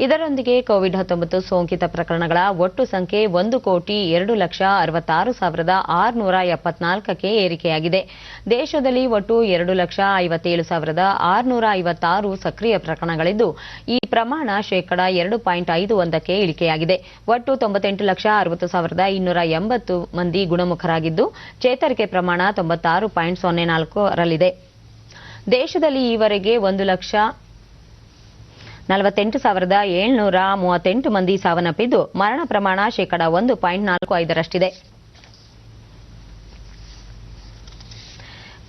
ಇದರೊಂದಿಗೆ ಕೋವಿಡ್-19 ಸೋಂಕಿತ ಪ್ರಕರಣಗಳ ಒಟ್ಟು ಸಂಖ್ಯೆ 1,02,66,674ಕ್ಕೆ ಏರಿಕೆಯಾಗಿದೆ. ದೇಶದಲ್ಲಿ ಒಟ್ಟು 2,57,656 ಸಕ್ರಿಯ ಪ್ರಕರಣಗಳಿದ್ದು ಈ ಪ್ರಮಾಣ ಶೇಕಡಾ 2.51ಕ್ಕೆ ಇಳಿಕೆಯಾಗಿದೆ. ಒಟ್ಟು 98,60,280 ಮಂದಿ ಗುಣಮುಖರಾಗಿದ್ದು ಚೇತರಿಕೆ ಪ್ರಮಾಣ 96.04ರಲ್ಲಿದೆ. ದೇಶದಲ್ಲಿ ಈವರೆಗೆ 1,48,738 ಮಂದಿ ಸಾವನ್ನಪ್ಪಿದ್ದು ಮರಣ ಪ್ರಮಾಣ ಶೇಕಡಾ 1.45ರಷ್ಟಿದೆ.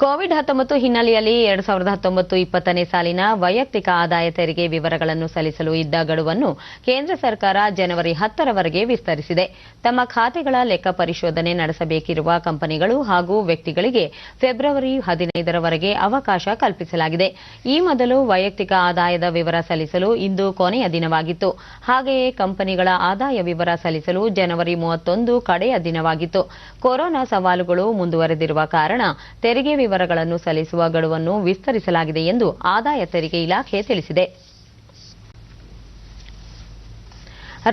ಕೋವಿಡ್-19 ಹಿನ್ನೆಲೆಯಲ್ಲಿ 2019-20ನೇ ಸಾಲಿನ ವೈಯಕ್ತಿಕ ಆದಾಯ ತೆರಿಗೆ ವಿವರಗಳನ್ನು ಸಲ್ಲಿಸಲು ಇದ್ದ ಗಡುವನ್ನು ಕೇಂದ್ರ ಸರ್ಕಾರ ಜನವರಿ 10ರವರೆಗೆ ವಿಸ್ತರಿಸಿದೆ. ತಮ್ಮ ಖಾತೆಗಳ ಲೆಕ್ಕ ಪರಿಶೋಧನೆ ನಡೆಸಬೇಕಿರುವ ಕಂಪನಿಗಳು ಹಾಗೂ ವ್ಯಕ್ತಿಗಳಿಗೆ ಫೆಬ್ರವರಿ 15ರವರೆಗೆ ಅವಕಾಶ ಕಲ್ಪಿಸಲಾಗಿದೆ. ಈ ಮೊದಲು ವೈಯಕ್ತಿಕ ಆದಾಯದ ವಿವರ ಸಲ್ಲಿಸಲು ಇಂದು ಕೊನೆಯ ದಿನವಾಗಿತ್ತು. ಹಾಗೆಯೇ ಕಂಪನಿಗಳ ಆದಾಯ ವಿವರ ಸಲ್ಲಿಸಲು ಜನವರಿ 31 ಕಡೆಯ ದಿನವಾಗಿತ್ತು. ಕೊರೋನಾ ಸವಾಲುಗಳು ಮುಂದುವರೆದಿರುವ ಕಾರಣ ತೆರಿಗೆ ವಿವರಗಳನ್ನು ಸಲ್ಲಿಸುವ ಗಡುವನ್ನು ವಿಸ್ತರಿಸಲಾಗಿದೆ ಎಂದು ಆದಾಯ ತೆರಿಗೆ ಇಲಾಖೆ ತಿಳಿಸಿದೆ.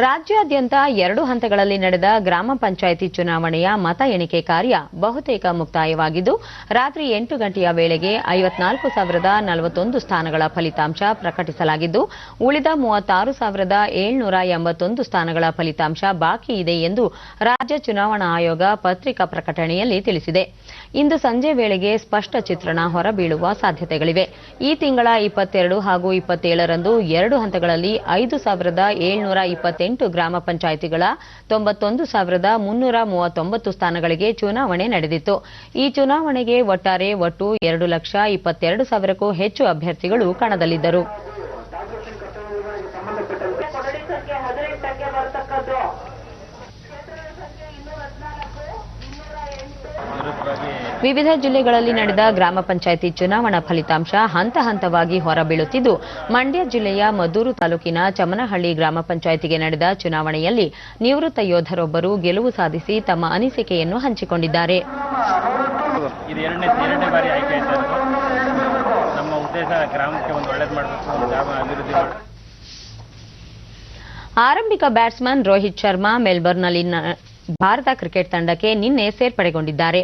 ರಾಜ್ಯಾದ್ಯಂತ 2 ಹಂತಗಳಲ್ಲಿ ನಡೆದ ಗ್ರಾಮ ಪಂಚಾಯಿತಿ ಚುನಾವಣೆಯ ಮತ ಎಣಿಕೆ ಕಾರ್ಯ ಬಹುತೇಕ ಮುಕ್ತಾಯವಾಗಿದ್ದು ರಾತ್ರಿ 8 ಗಂಟೆಯ ವೇಳೆಗೆ 54,041 ಸ್ಥಾನಗಳ ಫಲಿತಾಂಶ ಪ್ರಕಟಿಸಲಾಗಿದ್ದು ಉಳಿದ 36,781 ಸ್ಥಾನಗಳ ಫಲಿತಾಂಶ ಬಾಕಿ ಇದೆ ಎಂದು ರಾಜ್ಯ ಚುನಾವಣಾ ಆಯೋಗ ಪತ್ರಿಕಾ ಪ್ರಕಟಣೆಯಲ್ಲಿ ತಿಳಿಸಿದೆ. ಇಂದು ಸಂಜೆ ವೇಳೆಗೆ ಸ್ಪಷ್ಟ ಚಿತ್ರಣ ಹೊರಬೀಳುವ ಸಾಧ್ಯತೆಗಳಿವೆ. ಈ ತಿಂಗಳ 22 ಹಾಗೂ 27ರಂದು 2 ಹಂತಗಳಲ್ಲಿ 5,728 ಗ್ರಾಮ ಪಂಚಾಯಿತಿಗಳ 91,339 ಸ್ಥಾನಗಳಿಗೆ ಚುನಾವಣೆ ನಡೆದಿತ್ತು. ಈ ಚುನಾವಣೆಗೆ ಒಟ್ಟಾರೆ 2,22,000ಕ್ಕೂ ಹೆಚ್ಚು ಅಭ್ಯರ್ಥಿಗಳು ಕಣದಲ್ಲಿದ್ದರು. ವಿವಿಧ ಜಿಲ್ಲೆಗಳಲ್ಲಿ ನಡೆದ ಗ್ರಾಮ ಪಂಚಾಯಿತಿ ಚುನಾವಣಾ ಫಲಿತಾಂಶ ಹಂತ ಹಂತವಾಗಿ ಹೊರಬೀಳುತ್ತಿದ್ದು ಮಂಡ್ಯ ಜಿಲ್ಲೆಯ ಮದ್ದೂರು ತಾಲೂಕಿನ ಚಮನಹಳ್ಳಿ ಗ್ರಾಮ ಪಂಚಾಯಿತಿಗೆ ನಡೆದ ಚುನಾವಣೆಯಲ್ಲಿ ನಿವೃತ್ತ ಯೋಧರೊಬ್ಬರು ಗೆಲುವು ಸಾಧಿಸಿ ತಮ್ಮ ಅನಿಸಿಕೆಯನ್ನು ಹಂಚಿಕೊಂಡಿದ್ದಾರೆ. ಇದು ಎರಡನೇ ಬಾರಿ ಆಯ್ಕೆ ಆಯ್ತಾ ಇರೋದು. ನಮ್ಮ ಉದ್ದೇಶ ಗ್ರಾಮಕ್ಕೆ ಒಂದು ಒಳ್ಳೇದು ಮಾಡಬೇಕು, ಒಂದು ಗ್ರಾಮ ಅಭಿವೃದ್ಧಿ ಮಾಡಬೇಕು. ಆರಂಭಿಕ ಬ್ಯಾಟ್ಸ್ಮನ್ ರೋಹಿತ್ ಶರ್ಮಾ ಮೆಲ್ಬರ್ನ್ನಲ್ಲಿ ಭಾರತ ಕ್ರಿಕೆಟ್ ತಂಡಕ್ಕೆ ನಿನ್ನೆ ಸೇರ್ಪಡೆಗೊಂಡಿದ್ದಾರೆ.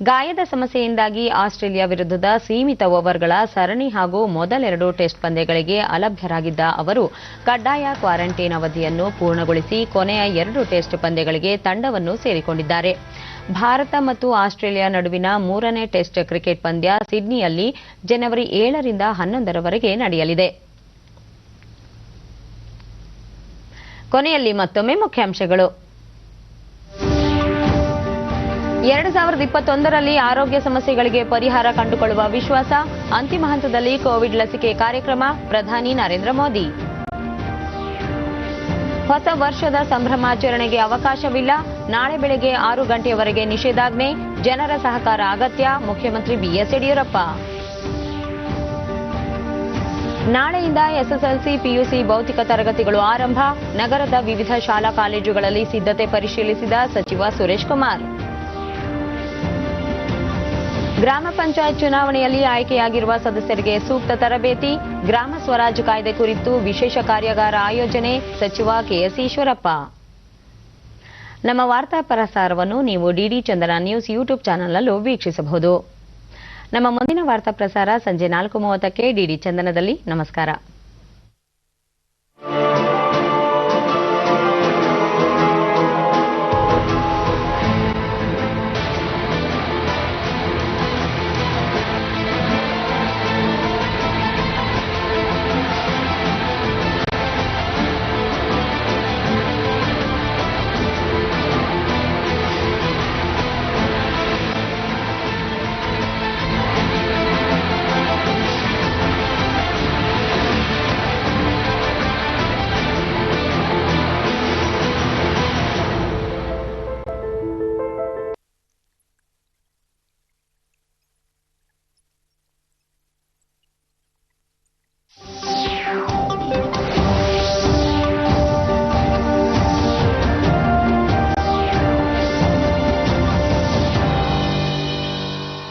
ಗಾಯದ ಸಮಸ್ಯೆಯಿಂದಾಗಿ ಆಸ್ಟ್ರೇಲಿಯಾ ವಿರುದ್ಧದ ಸೀಮಿತ ಓವರ್ಗಳ ಸರಣಿ ಹಾಗೂ ಮೊದಲೆರಡು ಟೆಸ್ಟ್ ಪಂದ್ಯಗಳಿಗೆ ಅಲಭ್ಯರಾಗಿದ್ದ ಅವರು ಕಡ್ಡಾಯ ಕ್ವಾರಂಟೈನ್ ಅವಧಿಯನ್ನು ಪೂರ್ಣಗೊಳಿಸಿ ಕೊನೆಯ 2 ಟೆಸ್ಟ್ ಪಂದ್ಯಗಳಿಗೆ ತಂಡವನ್ನು ಸೇರಿಕೊಂಡಿದ್ದಾರೆ. ಭಾರತ ಮತ್ತು ಆಸ್ಟ್ರೇಲಿಯಾ ನಡುವಿನ 3ನೇ ಟೆಸ್ಟ್ ಕ್ರಿಕೆಟ್ ಪಂದ್ಯ ಸಿಡ್ನಿಯಲ್ಲಿ ಜನವರಿ 7ರಿಂದ 11ರವರೆಗೆ ನಡೆಯಲಿದೆ. ಕೊನೆಯಲ್ಲಿ ಮತ್ತೊಮ್ಮೆ ಮುಖ್ಯಾಂಶಗಳು. 2021ರಲ್ಲಿ ಆರೋಗ್ಯ ಸಮಸ್ಯೆಗಳಿಗೆ ಪರಿಹಾರ ಕಂಡುಕೊಳ್ಳುವ ವಿಶ್ವಾಸ, ಅಂತಿಮ ಹಂತದಲ್ಲಿ ಕೋವಿಡ್ ಲಸಿಕೆ ಕಾರ್ಯಕ್ರಮ, ಪ್ರಧಾನಿ ನರೇಂದ್ರ ಮೋದಿ. ಹೊಸ ವರ್ಷದ ಸಂಭ್ರಮಾಚರಣೆಗೆ ಅವಕಾಶವಿಲ್ಲ, ನಾಳೆ ಬೆಳಗ್ಗೆ 6 ಗಂಟೆಯವರೆಗೆ ನಿಷೇಧಾಜ್ಞೆ, ಜನರ ಸಹಕಾರ ಅಗತ್ಯ, ಮುಖ್ಯಮಂತ್ರಿ ಬಿಎಸ್ ಯಡಿಯೂರಪ್ಪ. ನಾಳೆಯಿಂದ ಎಸ್ಎಸ್ಎಲ್ಸಿ ಪಿಯುಸಿ ಭೌತಿಕ ತರಗತಿಗಳು ಆರಂಭ, ನಗರದ ವಿವಿಧ ಶಾಲಾ ಕಾಲೇಜುಗಳಲ್ಲಿ ಸಿದ್ಧತೆ ಪರಿಶೀಲಿಸಿದ ಸಚಿವ ಸುರೇಶ್ ಕುಮಾರ್. ಗ್ರಾಮ ಪಂಚಾಯತ್ ಚುನಾವಣೆಯಲ್ಲಿ ಆಯ್ಕೆಯಾಗಿರುವ ಸದಸ್ಯರಿಗೆ ಸೂಕ್ತ ತರಬೇತಿ, ಗ್ರಾಮ ಸ್ವರಾಜ್ ಕಾಯ್ದೆ ಕುರಿತು ವಿಶೇಷ ಕಾರ್ಯಾಗಾರ ಆಯೋಜನೆ, ಸಚಿವ ಕೆಎಸ್ ಈಶ್ವರಪ್ಪ. ನಮ್ಮ ವಾರ್ತಾ ಪ್ರಸಾರವನ್ನು ನೀವು ಡಿಡಿ ಚಂದನ ನ್ಯೂಸ್ ಯೂಟ್ಯೂಬ್ ಚಾನೆಲ್ನಲ್ಲೂ ವೀಕ್ಷಿಸಬಹುದು. ನಮ್ಮ ಮುಂದಿನ ವಾರ್ತಾ ಪ್ರಸಾರ ಸಂಜೆ 4:30ಕ್ಕೆ ಡಿಡಿ ಚಂದನದಲ್ಲಿ. ನಮಸ್ಕಾರ.